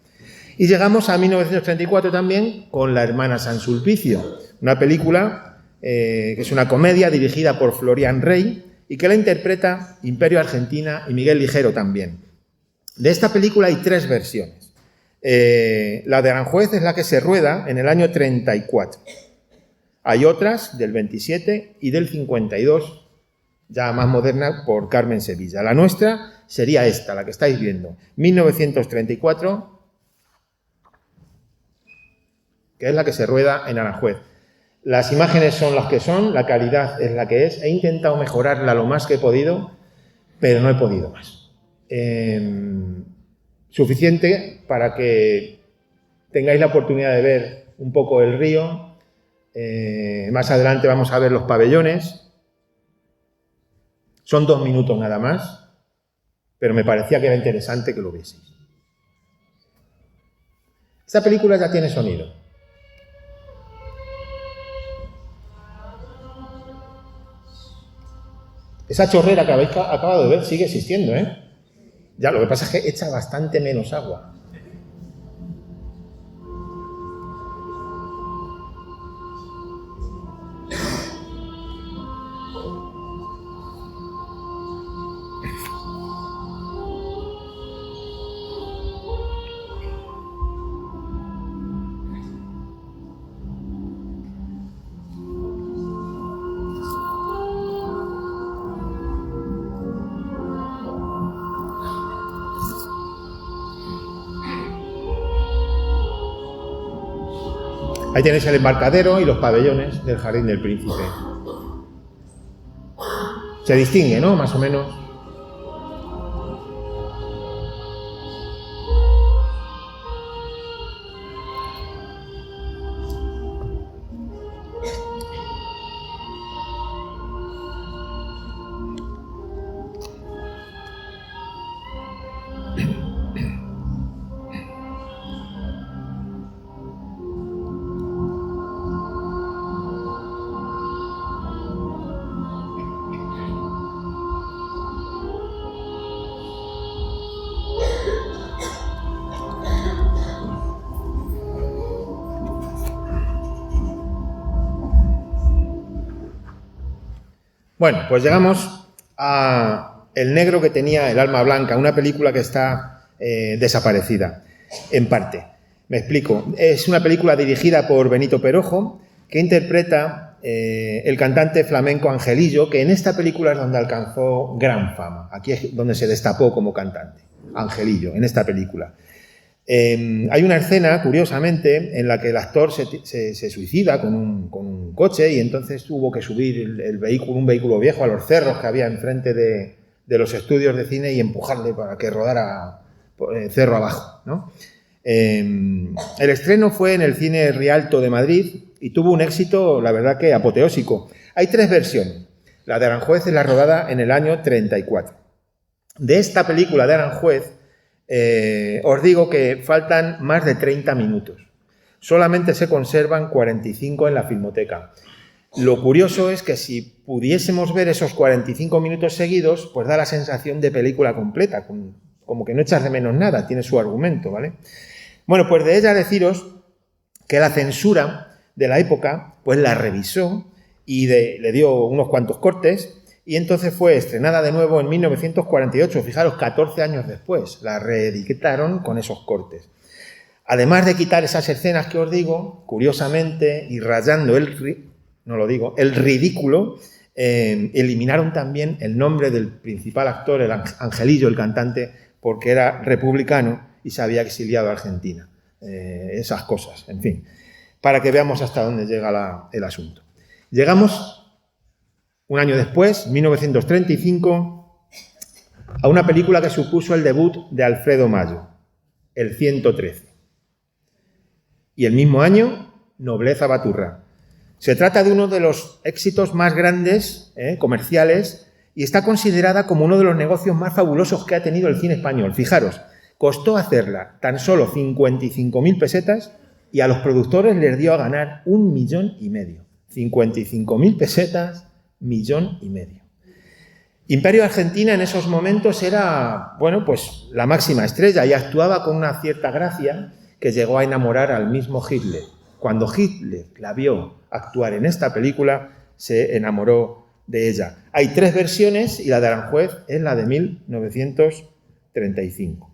Y llegamos a 1934 también con La hermana San Sulpicio, una película que es una comedia dirigida por Florian Rey y que la interpreta Imperio Argentina y Miguel Ligero también. De esta película hay 3 versiones. La de Aranjuez es la que se rueda en el año 34. Hay otras del 27 y del 52, ya más modernas, por Carmen Sevilla. La nuestra sería esta, la que estáis viendo, 1934, que es la que se rueda en Aranjuez. Las imágenes son las que son, la calidad es la que es. He intentado mejorarla lo más que he podido, pero no he podido más. Suficiente para que tengáis la oportunidad de ver un poco el río. Más adelante vamos a ver los pabellones. Son 2 minutos nada más, pero me parecía que era interesante que lo vieseis. Esta película ya tiene sonido. Esa chorrera que habéis acabado de ver sigue existiendo, ¿eh? Ya, lo que pasa es que echa bastante menos agua. Ahí tenéis el embarcadero y los pabellones del Jardín del Príncipe. Se distingue, ¿no? Más o menos. Bueno, pues llegamos a El negro que tenía el alma blanca, una película que está desaparecida, en parte. Me explico. Es una película dirigida por Benito Perojo, que interpreta el cantante flamenco Angelillo, que en esta película es donde alcanzó gran fama. Aquí es donde se destapó como cantante, Angelillo, en esta película. Hay una escena, curiosamente, en la que el actor se suicida con un coche y entonces tuvo que subir un vehículo viejo a los cerros que había enfrente de los estudios de cine y empujarle para que rodara cerro abajo, ¿no? El estreno fue en el Cine Rialto de Madrid y tuvo un éxito, la verdad que apoteósico. Hay 3 versiones. La de Aranjuez es la rodada en el año 34. De esta película de Aranjuez, os digo que faltan más de 30 minutos. Solamente se conservan 45 en la Filmoteca. Lo curioso es que si pudiésemos ver esos 45 minutos seguidos, pues da la sensación de película completa, como que no echas de menos nada, tiene su argumento, ¿vale? Bueno, pues de ella deciros que la censura de la época, pues la revisó y le dio unos cuantos cortes y entonces fue estrenada de nuevo en 1948, fijaros, 14 años después, la reeditaron con esos cortes. Además de quitar esas escenas que os digo, curiosamente, y rayando el ridículo, eliminaron también el nombre del principal actor, el Angelillo, el cantante, porque era republicano y se había exiliado a Argentina. Esas cosas, en fin, para que veamos hasta dónde llega el asunto. Llegamos, un año después, 1935, a una película que supuso el debut de Alfredo Mayo, El 113. Y el mismo año, Nobleza Baturra. Se trata de uno de los éxitos más grandes, comerciales, y está considerada como uno de los negocios más fabulosos que ha tenido el cine español. Fijaros, costó hacerla tan solo 55.000 pesetas y a los productores les dio a ganar 1,5 millones. 55.000 pesetas, 1,5 millones. Imperio Argentina en esos momentos era, bueno, pues la máxima estrella y actuaba con una cierta gracia que llegó a enamorar al mismo Hitler. Cuando Hitler la vio actuar en esta película, se enamoró de ella. Hay 3 versiones y la de Aranjuez es la de 1935.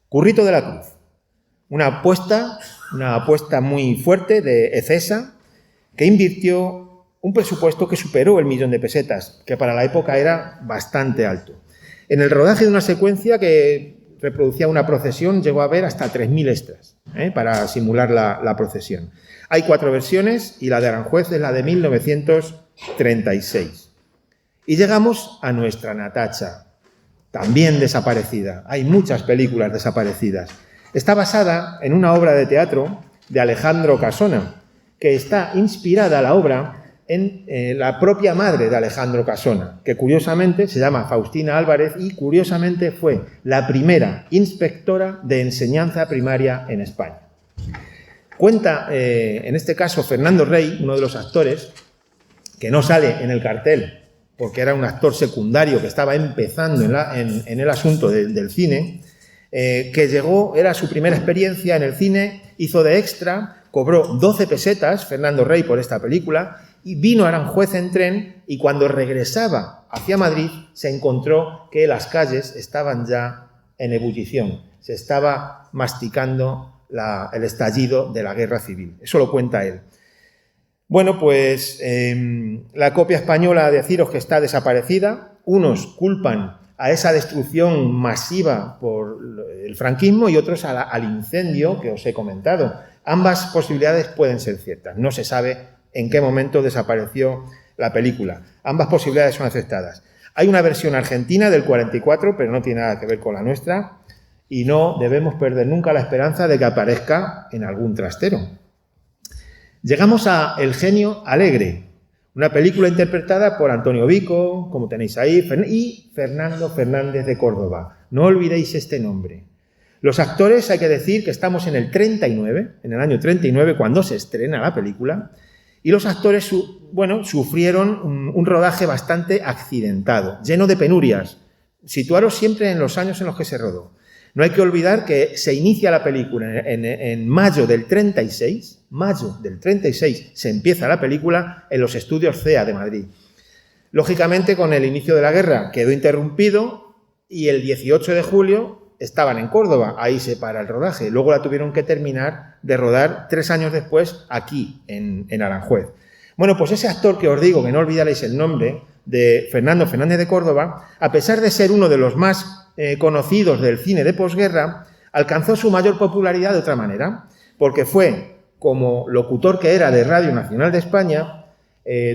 Currito de la Cruz. Una apuesta muy fuerte de Ecesa que invirtió un presupuesto que superó el 1.000.000 de pesetas, que para la época era bastante alto. En el rodaje de una secuencia que reproducía una procesión, llegó a haber hasta 3.000 extras para simular la procesión. Hay 4 versiones y la de Aranjuez es la de 1936. Y llegamos a nuestra Natacha, también desaparecida. Hay muchas películas desaparecidas. Está basada en una obra de teatro de Alejandro Casona, que está inspirada la obra en la propia madre de Alejandro Casona, que curiosamente se llama Faustina Álvarez y curiosamente fue la primera inspectora de enseñanza primaria en España. Cuenta, en este caso, Fernando Rey, uno de los actores, que no sale en el cartel porque era un actor secundario que estaba empezando en el asunto del cine, que llegó, era su primera experiencia en el cine, hizo de extra, cobró 12 pesetas, Fernando Rey, por esta película, y vino a Aranjuez en tren y cuando regresaba hacia Madrid se encontró que las calles estaban ya en ebullición, se estaba masticando el estallido de la guerra civil. Eso lo cuenta él. Bueno, pues la copia española, deciros que está desaparecida. Unos culpan a esa destrucción masiva por el franquismo y otros al incendio que os he comentado. Ambas posibilidades pueden ser ciertas. No se sabe en qué momento desapareció la película. Ambas posibilidades son aceptadas. Hay una versión argentina del 44, pero no tiene nada que ver con la nuestra, y no debemos perder nunca la esperanza de que aparezca en algún trastero. Llegamos a El genio alegre, una película interpretada por Antonio Vico, como tenéis ahí, y Fernando Fernández de Córdoba. No olvidéis este nombre. Los actores, hay que decir que estamos en el 39, en el año 39, cuando se estrena la película, y los actores, sufrieron un rodaje bastante accidentado, lleno de penurias. Situaros siempre en los años en los que se rodó. No hay que olvidar que se inicia la película en mayo del 36, se empieza la película en los estudios CEA de Madrid. Lógicamente, con el inicio de la guerra quedó interrumpido y el 18 de julio estaban en Córdoba, ahí se para el rodaje. Luego la tuvieron que terminar de rodar 3 años después aquí, en Aranjuez. Bueno, pues ese actor que os digo, que no olvidaréis el nombre, de Fernando Fernández de Córdoba, a pesar de ser uno de los más conocidos del cine de posguerra, alcanzó su mayor popularidad de otra manera, porque fue, como locutor que era de Radio Nacional de España,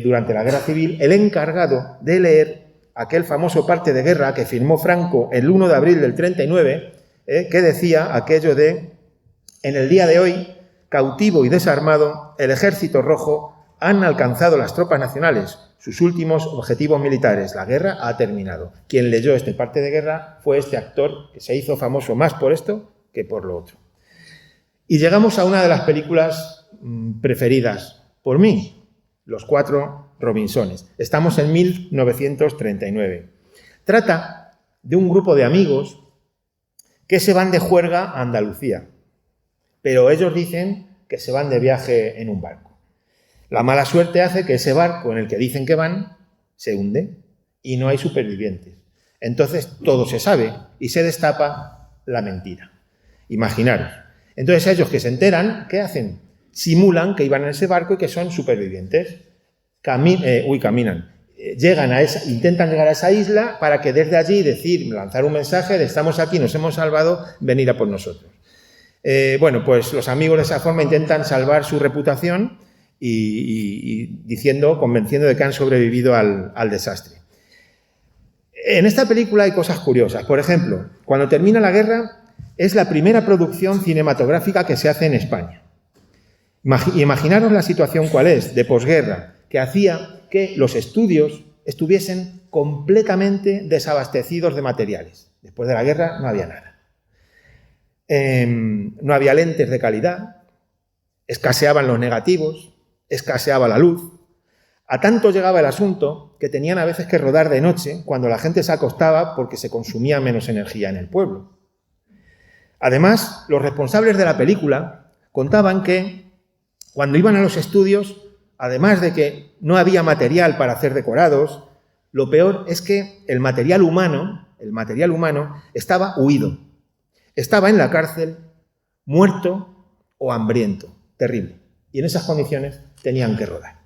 durante la Guerra Civil, el encargado de leer aquel famoso parte de guerra que firmó Franco el 1 de abril del 39, que decía aquello de: en el día de hoy, cautivo y desarmado, el Ejército Rojo han alcanzado las tropas nacionales sus últimos objetivos militares. La guerra ha terminado. Quien leyó este parte de guerra fue este actor que se hizo famoso más por esto que por lo otro. Y llegamos a una de las películas preferidas por mí, Los Cuatro Robinsones. Estamos en 1939. Trata de un grupo de amigos que se van de juerga a Andalucía, pero ellos dicen que se van de viaje en un barco. La mala suerte hace que ese barco en el que dicen que van se hunde y no hay supervivientes. Entonces todo se sabe y se destapa la mentira. Imaginaros. Entonces ellos que se enteran, ¿qué hacen? Simulan que iban en ese barco y que son supervivientes. Caminan. Intentan llegar a esa isla para que desde allí lanzar un mensaje de: estamos aquí, nos hemos salvado, venid a por nosotros. Bueno, pues los amigos de esa forma intentan salvar su reputación y convenciendo de que han sobrevivido al desastre. En esta película hay cosas curiosas. Por ejemplo, cuando termina la guerra, es la primera producción cinematográfica que se hace en España. Imaginaros la situación cuál es, de posguerra, que hacía que los estudios estuviesen completamente desabastecidos de materiales. Después de la guerra no había nada. No había lentes de calidad, escaseaban los negativos, escaseaba la luz. A tanto llegaba el asunto que tenían a veces que rodar de noche cuando la gente se acostaba porque se consumía menos energía en el pueblo. Además, los responsables de la película contaban que cuando iban a los estudios, además de que no había material para hacer decorados, lo peor es que el material humano estaba huido. Estaba en la cárcel, muerto o hambriento. Terrible. Y en esas condiciones tenían que rodar.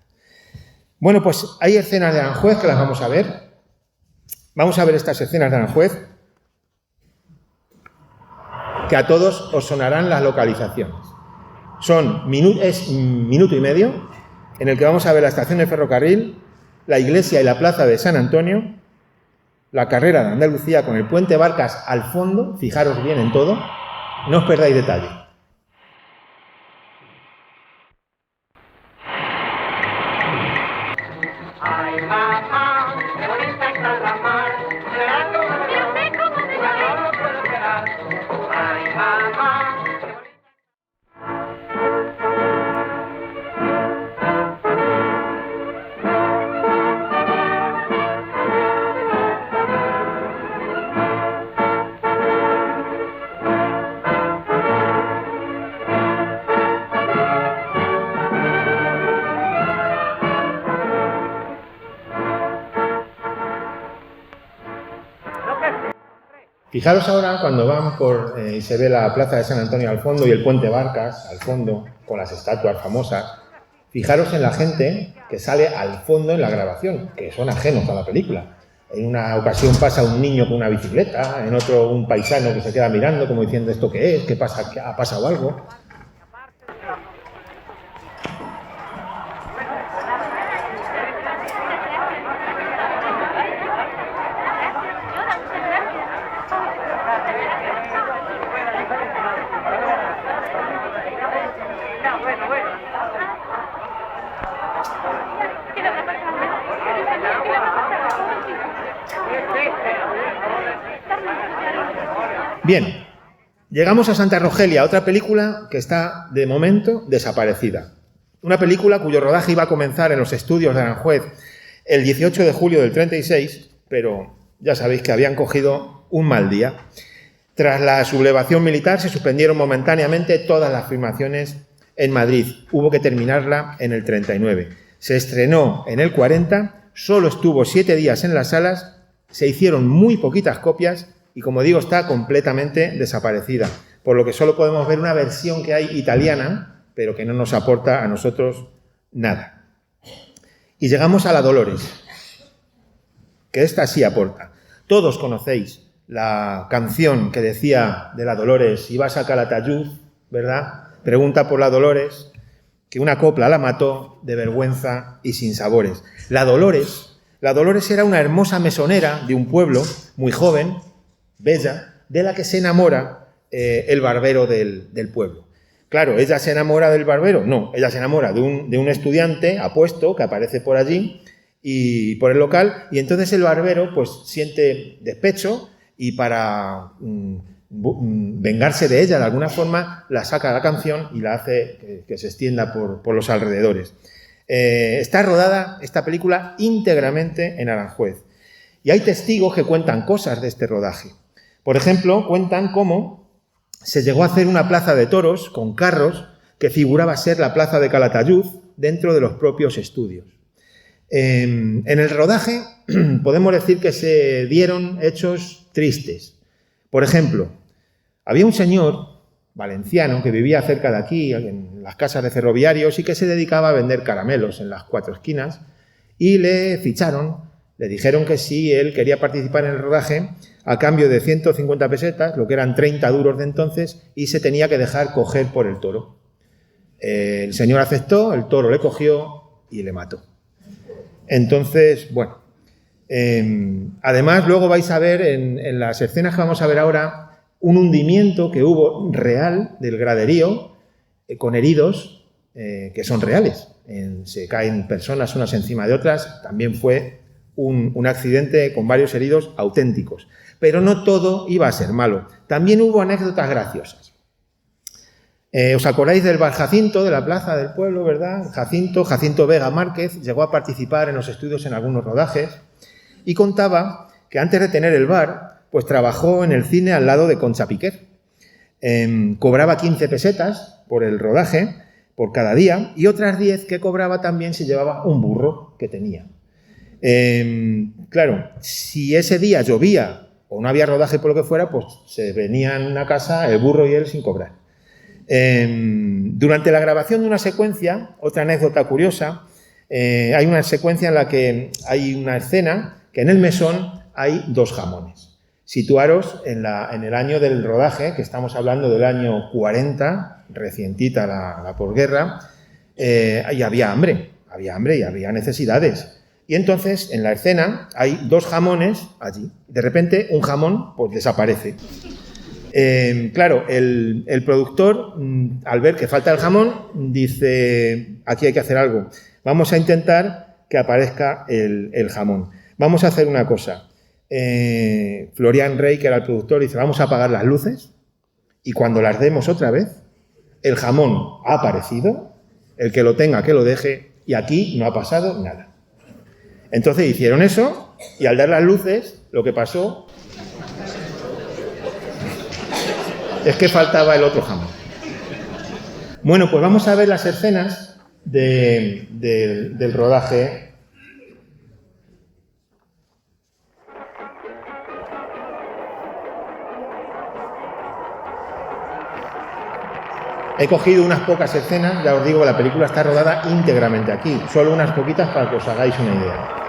Bueno, pues hay escenas de Aranjuez que las vamos a ver. Vamos a ver estas escenas de Aranjuez, que a todos os sonarán las localizaciones. Es minuto y medio, en el que vamos a ver la estación de ferrocarril, la iglesia y la plaza de San Antonio, la carrera de Andalucía con el puente Barcas al fondo. Fijaros bien en todo, no os perdáis detalle. Ay, mamá, qué bonita está la mar, será como yo sé cómo se llama, no lo puedo esperar. Ay, mamá, qué bonita. Fijaros ahora cuando van y se ve la plaza de San Antonio al fondo y el puente Barcas al fondo, con las estatuas famosas. Fijaros en la gente que sale al fondo en la grabación, que son ajenos a la película. En una ocasión pasa un niño con una bicicleta, en otro un paisano que se queda mirando como diciendo: ¿esto qué es? ¿Qué pasa? ¿Ha pasado algo? Bien, llegamos a Santa Rogelia, otra película que está, de momento, desaparecida. Una película cuyo rodaje iba a comenzar en los estudios de Aranjuez el 18 de julio del 36, pero ya sabéis que habían cogido un mal día. Tras la sublevación militar se suspendieron momentáneamente todas las filmaciones en Madrid. Hubo que terminarla en el 39. Se estrenó en el 40, solo estuvo 7 días en las salas, se hicieron muy poquitas copias y, como digo, está completamente desaparecida, por lo que solo podemos ver una versión que hay italiana, pero que no nos aporta a nosotros nada. Y llegamos a la Dolores, que esta sí aporta. Todos conocéis la canción que decía de la Dolores, ibas a Calatayud, ¿verdad? Pregunta por la Dolores, que una copla la mató de vergüenza y sin sabores. La Dolores era una hermosa mesonera de un pueblo muy joven, bella, de la que se enamora el barbero del pueblo. Claro, ¿ella se enamora del barbero? No, ella se enamora de un estudiante apuesto que aparece por allí y por el local, y entonces el barbero pues siente despecho y para vengarse de ella de alguna forma la saca la canción y la hace que se extienda por los alrededores. Está rodada esta película íntegramente en Aranjuez y hay testigos que cuentan cosas de este rodaje. Por ejemplo, cuentan cómo se llegó a hacer una plaza de toros con carros que figuraba ser la plaza de Calatayud dentro de los propios estudios. En el rodaje podemos decir que se dieron hechos tristes. Por ejemplo, había un señor valenciano que vivía cerca de aquí, en las casas de ferroviarios, y que se dedicaba a vender caramelos en las 4 esquinas, y le ficharon, le dijeron que si él quería participar en el rodaje, a cambio de 150 pesetas, lo que eran 30 duros de entonces, y se tenía que dejar coger por el toro. El señor aceptó, el toro le cogió y le mató. Entonces, bueno, además luego vais a ver en las escenas que vamos a ver ahora un hundimiento que hubo real del graderío con heridos que son reales. Se caen personas unas encima de otras, también fue un accidente con varios heridos auténticos. Pero no todo iba a ser malo, también hubo anécdotas graciosas. ¿Os acordáis del bar Jacinto, de la plaza del pueblo, verdad? Jacinto Vega Márquez llegó a participar en los estudios en algunos rodajes y contaba que antes de tener el bar, pues trabajó en el cine al lado de Concha Piquer. Cobraba 15 pesetas por el rodaje, por cada día, y otras 10 que cobraba también se llevaba un burro que tenía. Claro, si ese día llovía o no había rodaje por lo que fuera, pues se venían a casa el burro y él sin cobrar. Durante la grabación de una secuencia, otra anécdota curiosa, hay una secuencia en la que hay una escena que en el mesón hay 2 jamones. Situaros en el año del rodaje, que estamos hablando del año 40, recientita la posguerra, y había hambre y había necesidades. Y entonces, en la escena, hay 2 jamones allí. De repente, un jamón pues desaparece. Claro, el productor, al ver que falta el jamón, dice, aquí hay que hacer algo. Vamos a intentar que aparezca el jamón. Vamos a hacer una cosa. Florian Rey, que era el productor, dice, vamos a apagar las luces y cuando las demos otra vez, el jamón ha aparecido, el que lo tenga que lo deje y aquí no ha pasado nada. Entonces hicieron eso y al dar las luces, lo que pasó es que faltaba el otro jamón. Bueno, pues vamos a ver las escenas del rodaje. He cogido unas pocas escenas, ya os digo que la película está rodada íntegramente aquí, solo unas poquitas para que os hagáis una idea.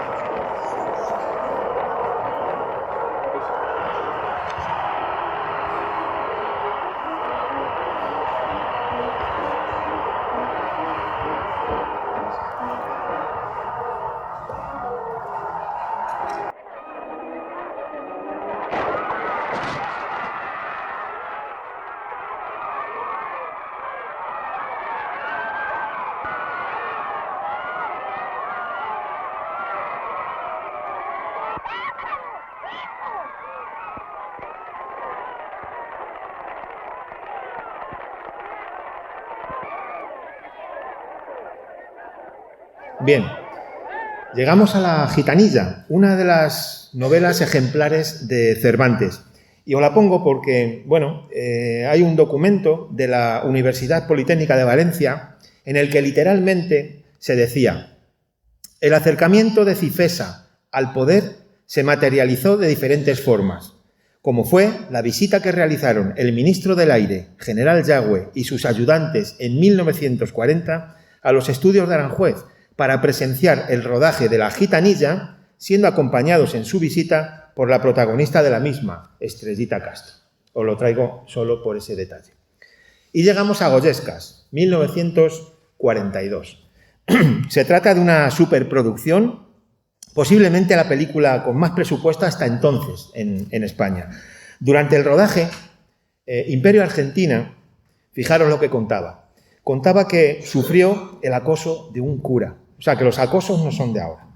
Bien, llegamos a La Gitanilla, una de las novelas ejemplares de Cervantes. Y os la pongo porque, bueno, hay un documento de la Universidad Politécnica de Valencia en el que literalmente se decía: el acercamiento de Cifesa al poder se materializó de diferentes formas, como fue la visita que realizaron el ministro del Aire, general Yagüe, y sus ayudantes en 1940 a los estudios de Aranjuez, para presenciar el rodaje de La Gitanilla, siendo acompañados en su visita por la protagonista de la misma, Estrellita Castro. Os lo traigo solo por ese detalle. Y llegamos a Goyescas, 1942. Se trata de una superproducción, posiblemente la película con más presupuesto hasta entonces en España. Durante el rodaje, Imperio Argentina, fijaros lo que contaba. Contaba que sufrió el acoso de un cura. O sea, que los acosos no son de ahora.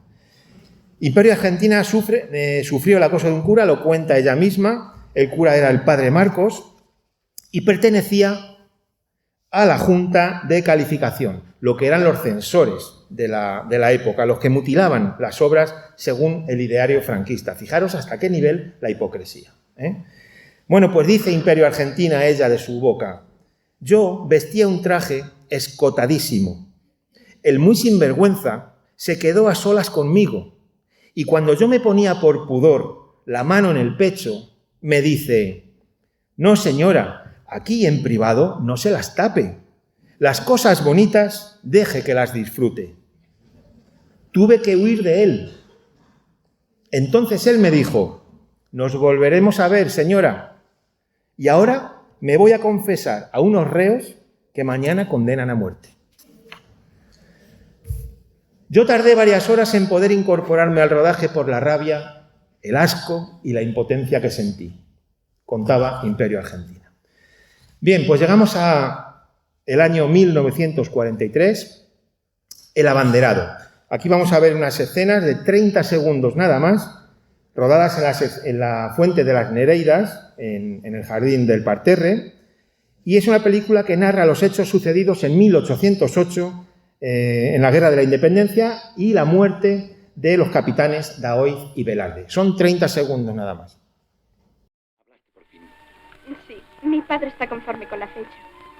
Imperio Argentina sufrió el acoso de un cura, lo cuenta ella misma. El cura era el padre Marcos y pertenecía a la Junta de Calificación, lo que eran los censores de la época, los que mutilaban las obras según el ideario franquista. Fijaros hasta qué nivel la hipocresía, ¿eh? Bueno, pues dice Imperio Argentina ella de su boca: yo vestía un traje escotadísimo. El muy sinvergüenza se quedó a solas conmigo y cuando yo me ponía por pudor la mano en el pecho, me dice: no, señora, aquí en privado no se las tape. Las cosas bonitas deje que las disfrute. Tuve que huir de él. Entonces él me dijo: nos volveremos a ver, señora. Y ahora me voy a confesar a unos reos que mañana condenan a muerte. Yo tardé varias horas en poder incorporarme al rodaje por la rabia, el asco y la impotencia que sentí, contaba Imperio Argentina. Bien, pues llegamos a el año 1943, El abanderado. Aquí vamos a ver unas escenas de 30 segundos nada más, rodadas en la Fuente de las Nereidas, en el Jardín del Parterre, y es una película que narra los hechos sucedidos en 1808, en la Guerra de la Independencia, y la muerte de los capitanes Daoiz y Velarde. Son 30 segundos nada más. Sí, mi padre está conforme con la fecha.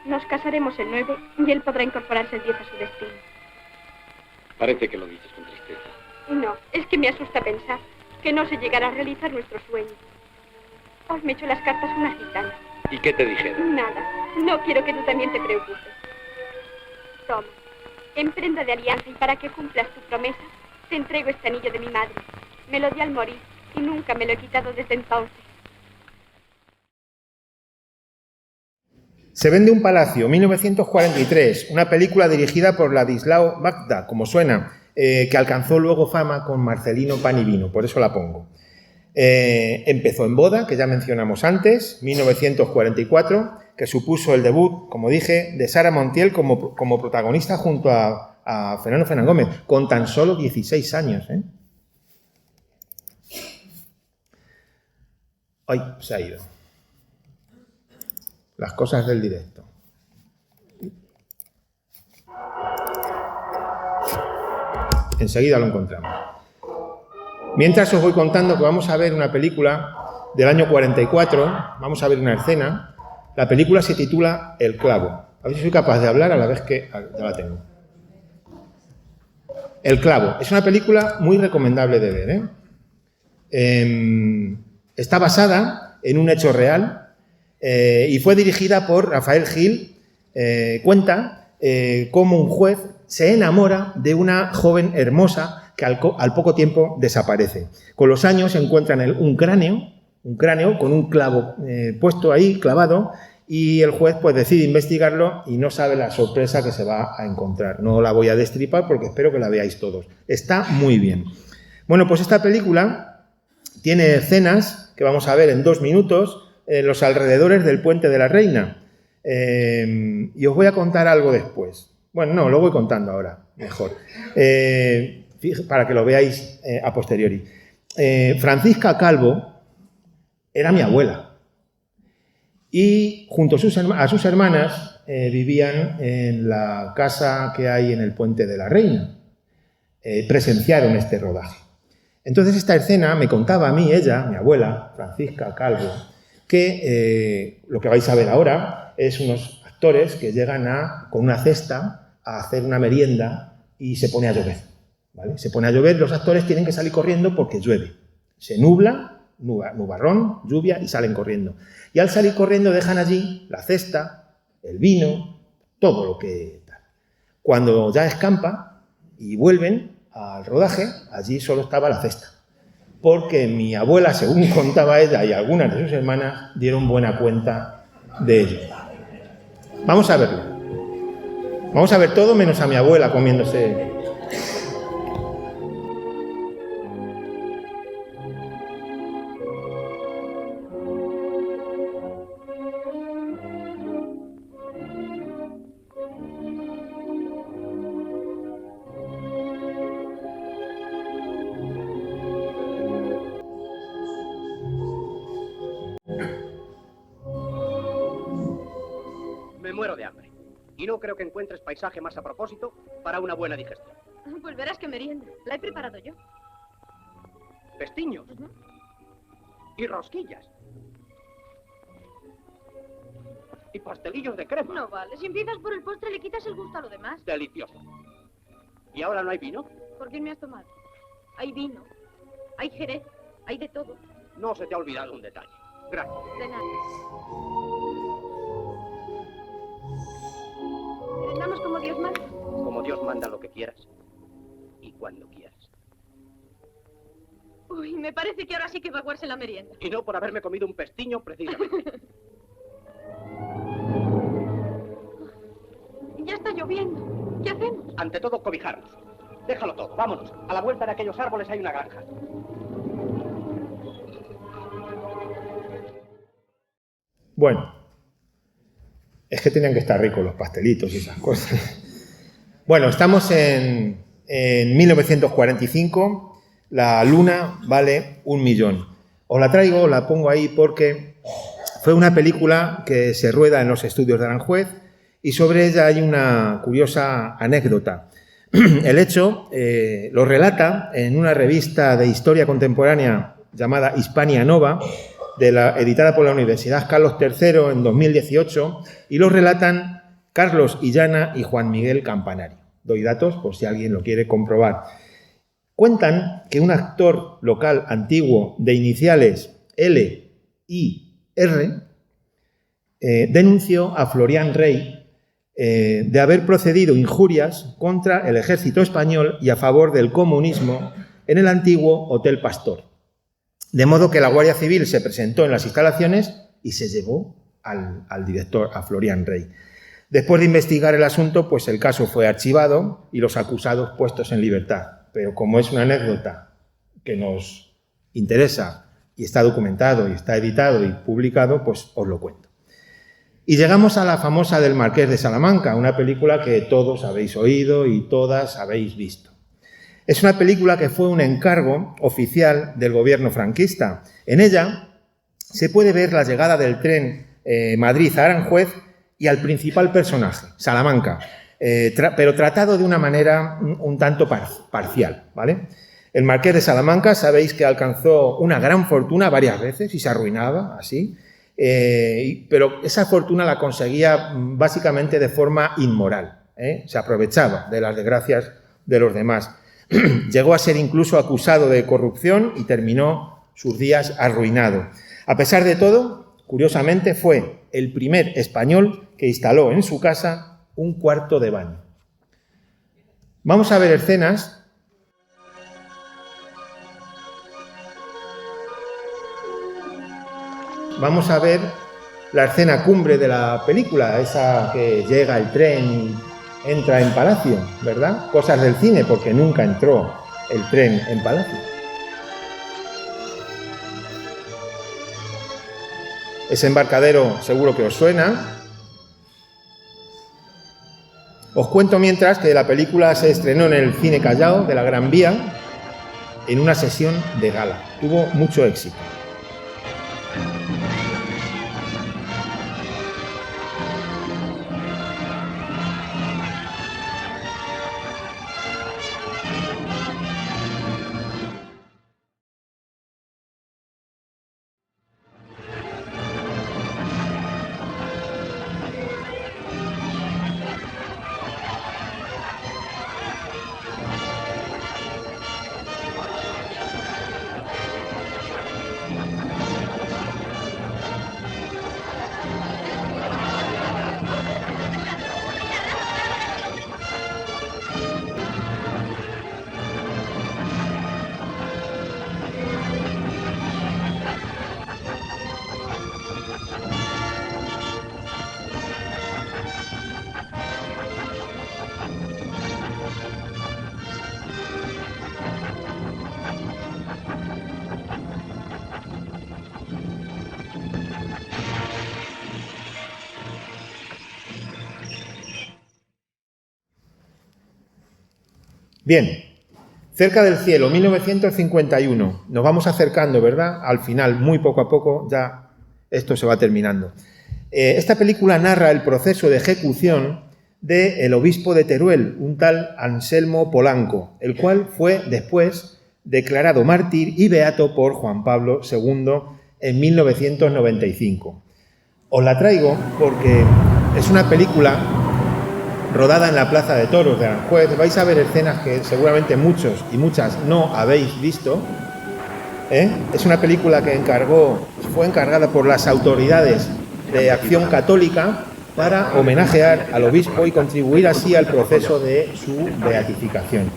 Nos casaremos el 9 y él podrá incorporarse el 10 a su destino. Parece que lo dices con tristeza. No, es que me asusta pensar que no se llegará a realizar nuestro sueño. Os me echó las cartas una gitana. ¿Y qué te dijeron? Nada, no quiero que tú también te preocupes. Toma, en prenda de alianza y para que cumplas tu promesa, te entrego este anillo de mi madre. Me lo di al morir y nunca me lo he quitado desde entonces. Se vende un palacio, 1943, una película dirigida por Ladislao Bagda, como suena, que alcanzó luego fama con Marcelino Pan y Vino, por eso la pongo. Empezó en Boda, que ya mencionamos antes, 1944, que supuso el debut, como dije, de Sara Montiel como protagonista junto a Fernando Fernán Gómez, con tan solo 16 años. ¡Ay! Se ha ido. Las cosas del directo. Enseguida lo encontramos. Mientras os voy contando que vamos a ver una película del año 44, vamos a ver una escena. La película se titula El clavo. A ver si soy capaz de hablar a la vez que... Ya la tengo. El clavo. Es una película muy recomendable de ver, Está basada en un hecho real y fue dirigida por Rafael Gil. Cuenta cómo un juez se enamora de una joven hermosa que al poco tiempo desaparece. Con los años encuentran un cráneo con un clavo puesto ahí, clavado, y el juez pues decide investigarlo y no sabe la sorpresa que se va a encontrar. No la voy a destripar porque espero que la veáis todos. Está muy bien. Bueno, pues esta película tiene escenas que vamos a ver en 2 minutos en los alrededores del Puente de la Reina. Y os voy a contar algo después. Bueno, no, lo voy contando ahora, mejor. Para que lo veáis a posteriori. Francisca Calvo era mi abuela. Y junto a sus hermanas vivían en la casa que hay en el Puente de la Reina. Presenciaron este rodaje. Entonces esta escena me contaba a mí ella, mi abuela, Francisca Calvo, que lo que vais a ver ahora es unos actores que llegan con una cesta a hacer una merienda y se pone a llover, ¿vale? Se pone a llover, los actores tienen que salir corriendo porque llueve. Se nubla, nubarrón, lluvia y salen corriendo. Y al salir corriendo dejan allí la cesta, el vino, todo lo que tal. Cuando ya escampa y vuelven al rodaje, allí solo estaba la cesta. Porque mi abuela, según contaba ella y algunas de sus hermanas, dieron buena cuenta de ello. Vamos a verlo. Vamos a ver todo menos a mi abuela comiéndose. Me muero de hambre. Y no creo que encuentres paisaje más a propósito para una buena digestión. Pues verás que merienda. La he preparado yo. Pestiños. Y rosquillas. Y pastelillos de crema. No vale. Si empiezas por el postre le quitas el gusto a lo demás. Delicioso. ¿Y ahora no hay vino? ¿Por qué me has tomado? Hay vino. Hay jerez. Hay de todo. No se te ha olvidado un detalle. Gracias. De nada. ¿Merendamos como Dios manda? Como Dios manda lo que quieras. Y cuando quieras. Uy, me parece que ahora sí que va a aguarse la merienda. Y no por haberme comido un pestiño precisamente. Ya está lloviendo. ¿Qué hacemos? Ante todo, cobijarnos. Déjalo todo, vámonos. A la vuelta de aquellos árboles hay una granja. Bueno, es que tenían que estar ricos los pastelitos y esas cosas. Bueno, estamos en 1945. La luna vale 1 millón. Os la traigo, la pongo ahí porque fue una película que se rueda en los estudios de Aranjuez y sobre ella hay una curiosa anécdota. El hecho lo relata en una revista de historia contemporánea llamada Hispania Nova, editada por la Universidad Carlos III en 2018, y lo relatan Carlos Illana y Juan Miguel Campanario. Doy datos por si alguien lo quiere comprobar. Cuentan que un actor local antiguo de iniciales L, I, R denunció a Florian Rey de haber procedido injurias contra el ejército español y a favor del comunismo en el antiguo Hotel Pastor. De modo que la Guardia Civil se presentó en las instalaciones y se llevó al director, a Florian Rey. Después de investigar el asunto, pues el caso fue archivado y los acusados puestos en libertad. Pero como es una anécdota que nos interesa y está documentado y está editado y publicado, pues os lo cuento. Y llegamos a la famosa del Marqués de Salamanca, una película que todos habéis oído y todas habéis visto. Es una película que fue un encargo oficial del gobierno franquista. En ella se puede ver la llegada del tren Madrid a Aranjuez y al principal personaje, Salamanca, pero tratado de una manera un tanto parcial, ¿vale? El Marqués de Salamanca, sabéis que alcanzó una gran fortuna varias veces y se arruinaba así, pero esa fortuna la conseguía básicamente de forma inmoral, se aprovechaba de las desgracias de los demás. Llegó a ser incluso acusado de corrupción y terminó sus días arruinado. A pesar de todo, curiosamente, fue el primer español que instaló en su casa un cuarto de baño. Vamos a ver escenas. Vamos a ver la escena cumbre de la película, esa que llega el tren y entra en Palacio, ¿verdad? Cosas del cine, porque nunca entró el tren en Palacio. Ese embarcadero seguro que os suena. Os cuento mientras que la película se estrenó en el Cine Callao de la Gran Vía en una sesión de gala. Tuvo mucho éxito. Bien, Cerca del cielo, 1951. Nos vamos acercando, ¿verdad? Al final, muy poco a poco, ya esto se va terminando. Esta película narra el proceso de ejecución del obispo de Teruel, un tal Anselmo Polanco, el cual fue después declarado mártir y beato por Juan Pablo II en 1995. Os la traigo porque es una película rodada en la Plaza de Toros de Aranjuez. Vais a ver escenas que seguramente muchos y muchas no habéis visto. Es una película que fue encargada por las autoridades de Acción Católica para homenajear al obispo y contribuir así al proceso de su beatificación.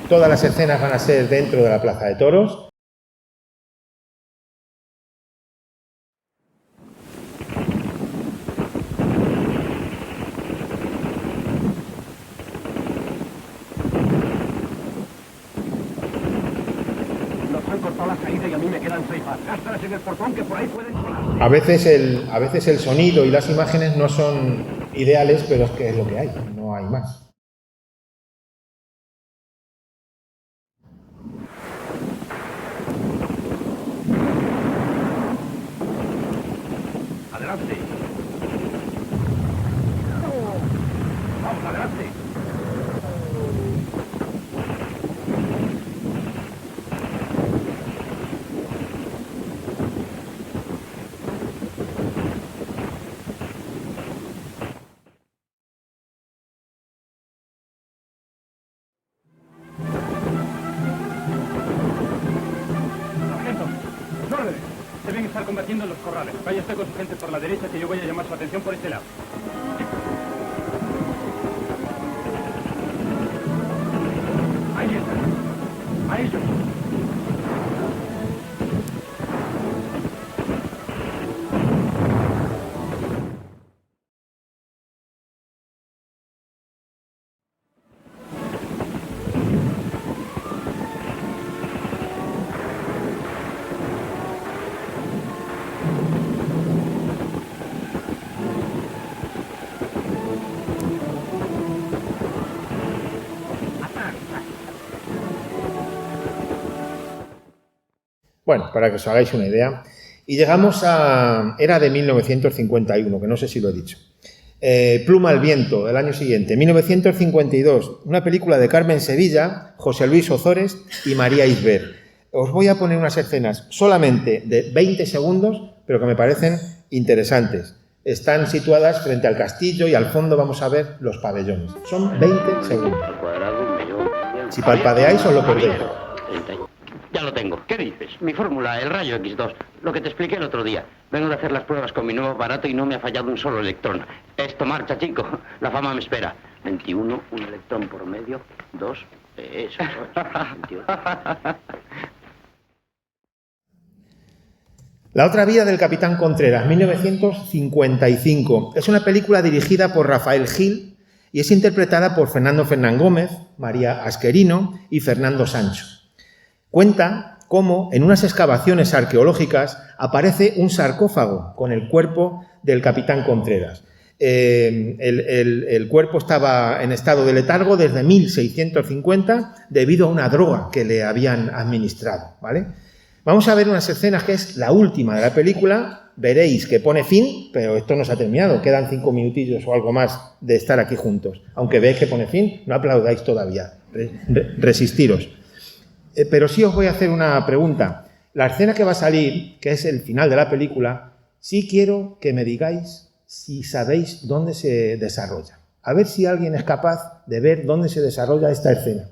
Todas las escenas van a ser dentro de la Plaza de Toros. A veces el sonido y las imágenes no son ideales, pero es que es lo que hay, no hay más. Adelante. Vamos, adelante. Deben estar combatiendo en los corrales. Vaya usted con su gente por la derecha, que yo voy a llamar su atención por este lado. Ahí está. A ellos. Bueno, para que os hagáis una idea. Y llegamos a... Era de 1951, que no sé si lo he dicho. Pluma al viento, del año siguiente. 1952, una película de Carmen Sevilla, José Luis Ozores y María Isber. Os voy a poner unas escenas solamente de 20 segundos, pero que me parecen interesantes. Están situadas frente al castillo y al fondo vamos a ver los pabellones. Son 20 segundos. Si palpadeáis os lo perdéis. Ya lo tengo. ¿Qué dices? Mi fórmula, el rayo X2. Lo que te expliqué el otro día. Vengo de hacer las pruebas con mi nuevo aparato y no me ha fallado un solo electrón. Esto marcha, chico. La fama me espera. 21, un electrón por medio. 2, eso. 21. La otra vida del Capitán Contreras, 1955. Es una película dirigida por Rafael Gil y es interpretada por Fernando Fernán Gómez, María Asquerino y Fernando Sancho. Cuenta cómo en unas excavaciones arqueológicas aparece un sarcófago con el cuerpo del Capitán Contreras. El cuerpo estaba en estado de letargo desde 1650 debido a una droga que le habían administrado, ¿vale? Vamos a ver unas escenas que es la última de la película. Veréis que pone fin, pero esto no se ha terminado. Quedan 5 minutillos o algo más de estar aquí juntos. Aunque veáis que pone fin, no aplaudáis todavía. Resistiros. Pero sí os voy a hacer una pregunta. La escena que va a salir, que es el final de la película, sí quiero que me digáis si sabéis dónde se desarrolla. A ver si alguien es capaz de ver dónde se desarrolla esta escena.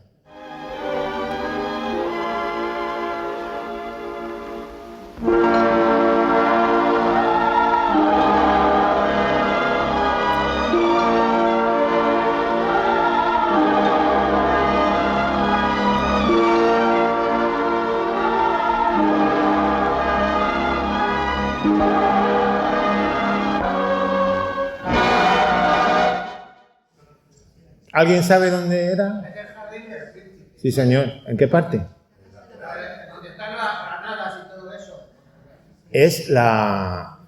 ¿Alguien sabe dónde era? Es el jardín del Príncipe. Sí, señor. ¿En qué parte? Donde están las granadas y todo eso. Es la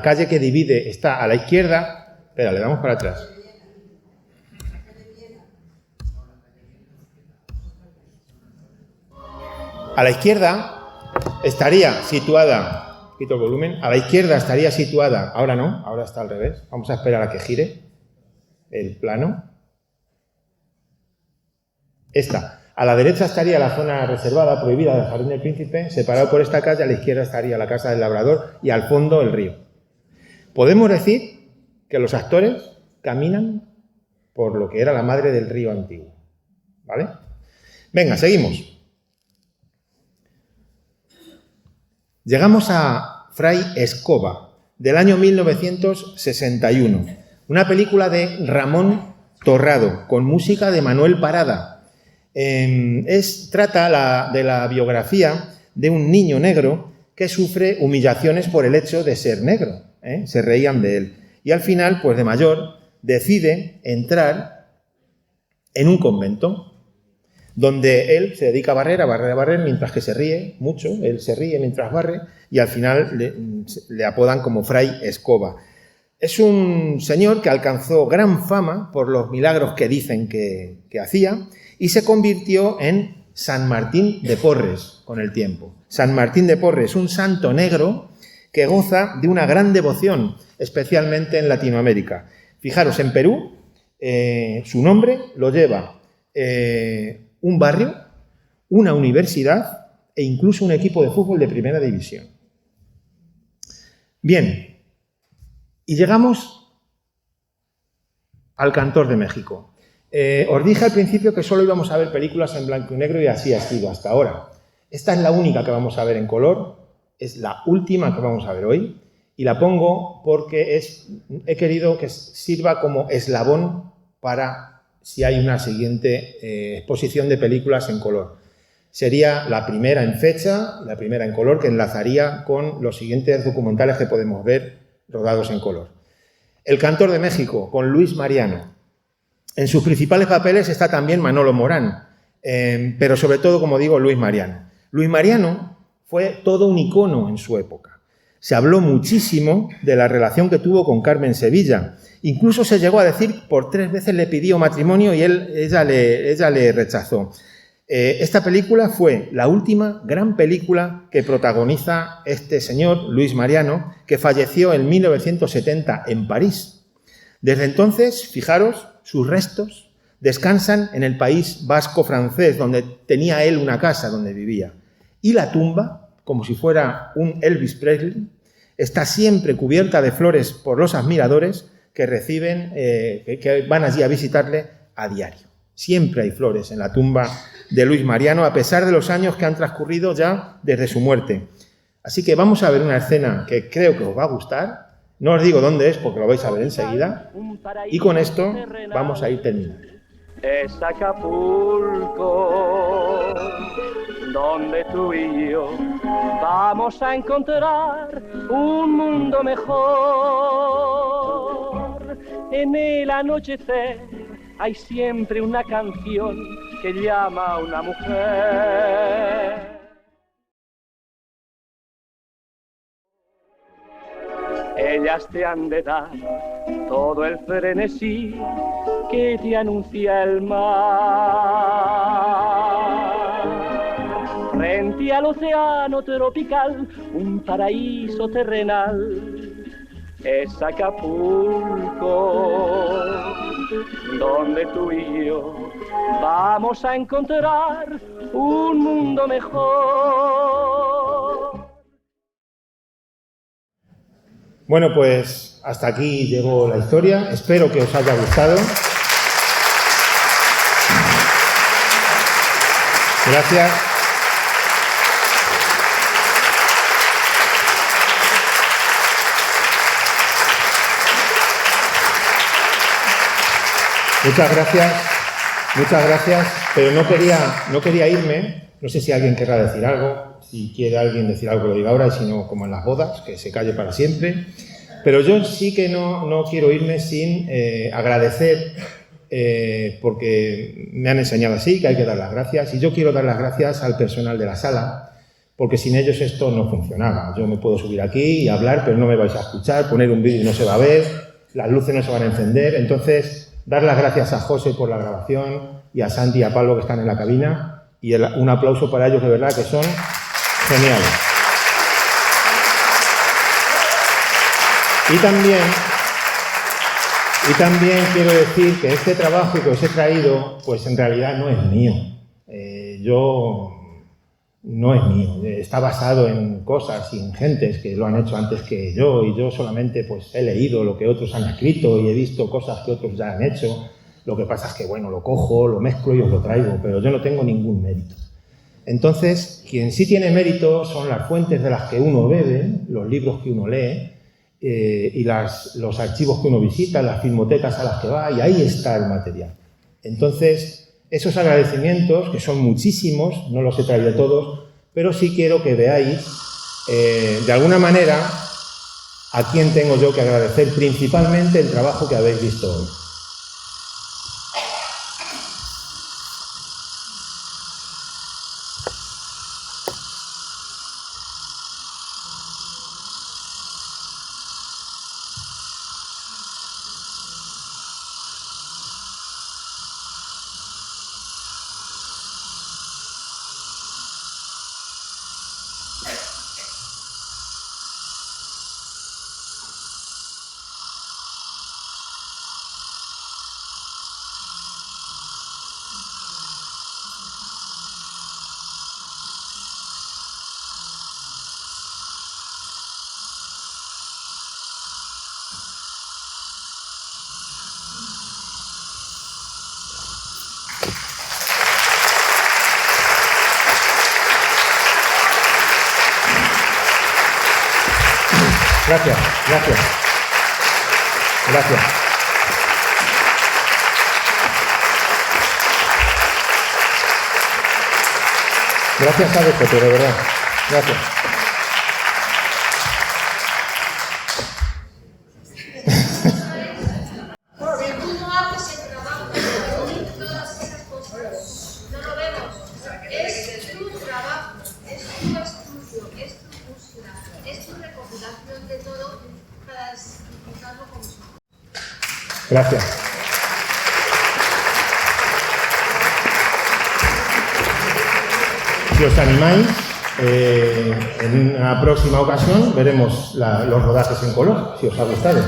calle que divide, está a la izquierda. Espera, le damos para atrás. A la izquierda estaría situada, quito el volumen, a la izquierda estaría situada, ahora no, ahora está al revés, vamos a esperar a que gire el plano. Esta. A la derecha estaría la zona reservada, prohibida del Jardín del Príncipe, separado por esta calle, a la izquierda estaría la Casa del Labrador y al fondo el río. Podemos decir que los actores caminan por lo que era la madre del río antiguo. ¿Vale? Venga, seguimos. Llegamos a Fray Escoba, del año 1961. Una película de Ramón Torrado, con música de Manuel Parada. Trata de la biografía de un niño negro que sufre humillaciones por el hecho de ser negro. Se reían de él. Y al final, pues de mayor, decide entrar en un convento donde él se dedica a barrer, mientras que se ríe mucho. Él se ríe mientras barre y al final le apodan como Fray Escoba. Es un señor que alcanzó gran fama por los milagros que dicen que hacía y se convirtió en San Martín de Porres con el tiempo. San Martín de Porres, un santo negro que goza de una gran devoción, especialmente en Latinoamérica. Fijaros, en Perú su nombre lo lleva un barrio, una universidad e incluso un equipo de fútbol de primera división. Bien, y llegamos al Cantor de México. Os dije al principio que solo íbamos a ver películas en blanco y negro y así ha sido hasta ahora. Esta es la única que vamos a ver en color, es la última que vamos a ver hoy y la pongo porque he querido que sirva como eslabón para si hay una siguiente exposición de películas en color. Sería la primera en fecha, la primera en color, que enlazaría con los siguientes documentales que podemos ver rodados en color. El Cantor de México, con Luis Mariano. En sus principales papeles está también Manolo Morán, pero sobre todo, como digo, Luis Mariano. Luis Mariano fue todo un icono en su época. Se habló muchísimo de la relación que tuvo con Carmen Sevilla. Incluso se llegó a decir por 3 veces le pidió matrimonio y ella le rechazó. Esta película fue la última gran película que protagoniza este señor, Luis Mariano, que falleció en 1970 en París. Desde entonces, fijaros, sus restos descansan en el País Vasco francés, donde tenía él una casa donde vivía. Y la tumba, como si fuera un Elvis Presley, está siempre cubierta de flores por los admiradores que reciben, que van allí a visitarle a diario. Siempre hay flores en la tumba de Luis Mariano, a pesar de los años que han transcurrido ya desde su muerte. Así que vamos a ver una escena que creo que os va a gustar. No os digo dónde es porque lo vais a ver enseguida. Y con esto vamos a ir terminando. Es Acapulco, donde tú y yo vamos a encontrar un mundo mejor. En el anochecer hay siempre una canción que llama a una mujer. Ellas te han de dar todo el frenesí que te anuncia el mar. Frente al océano tropical, un paraíso terrenal. Es Acapulco, donde tú y yo vamos a encontrar un mundo mejor. Bueno, pues hasta aquí llegó la historia. Espero que os haya gustado. Gracias. Muchas gracias, pero no quería irme. No sé si alguien querrá decir algo, si quiere alguien decir algo lo diga ahora, y si no, como en las bodas, que se calle para siempre. Pero yo sí que no quiero irme sin agradecer, porque me han enseñado así, que hay que dar las gracias, y yo quiero dar las gracias al personal de la sala, porque sin ellos esto no funcionaba. Yo me puedo subir aquí y hablar, pero no me vais a escuchar, poner un vídeo y no se va a ver, las luces no se van a encender. Entonces, dar las gracias a José por la grabación y a Santi y a Pablo que están en la cabina y un aplauso para ellos, de verdad, que son geniales. Y también quiero decir que este trabajo que os he traído, pues en realidad no es mío. No es mío. Está basado en cosas y en gentes que lo han hecho antes que yo, y yo solamente pues he leído lo que otros han escrito y he visto cosas que otros ya han hecho. Lo que pasa es que, bueno, lo cojo, lo mezclo y os lo traigo, pero yo no tengo ningún mérito. Entonces, quien sí tiene mérito son las fuentes de las que uno bebe, los libros que uno lee, y los archivos que uno visita, las filmotecas a las que va, y ahí está el material. Entonces, esos agradecimientos, que son muchísimos, no los he traído todos, pero sí quiero que veáis, de alguna manera, a quién tengo yo que agradecer principalmente el trabajo que habéis visto hoy. Gracias. Gracias a vosotros, de verdad. Gracias. Tú no haces el trabajo de unir todas esas cosas. No lo vemos. Es tu trabajo, es tu estudio, es tu búsqueda, es tu recopilación de todo para explicarlo como son. Gracias. Si os animáis, en una próxima ocasión veremos los rodajes en color, si os ha gustado.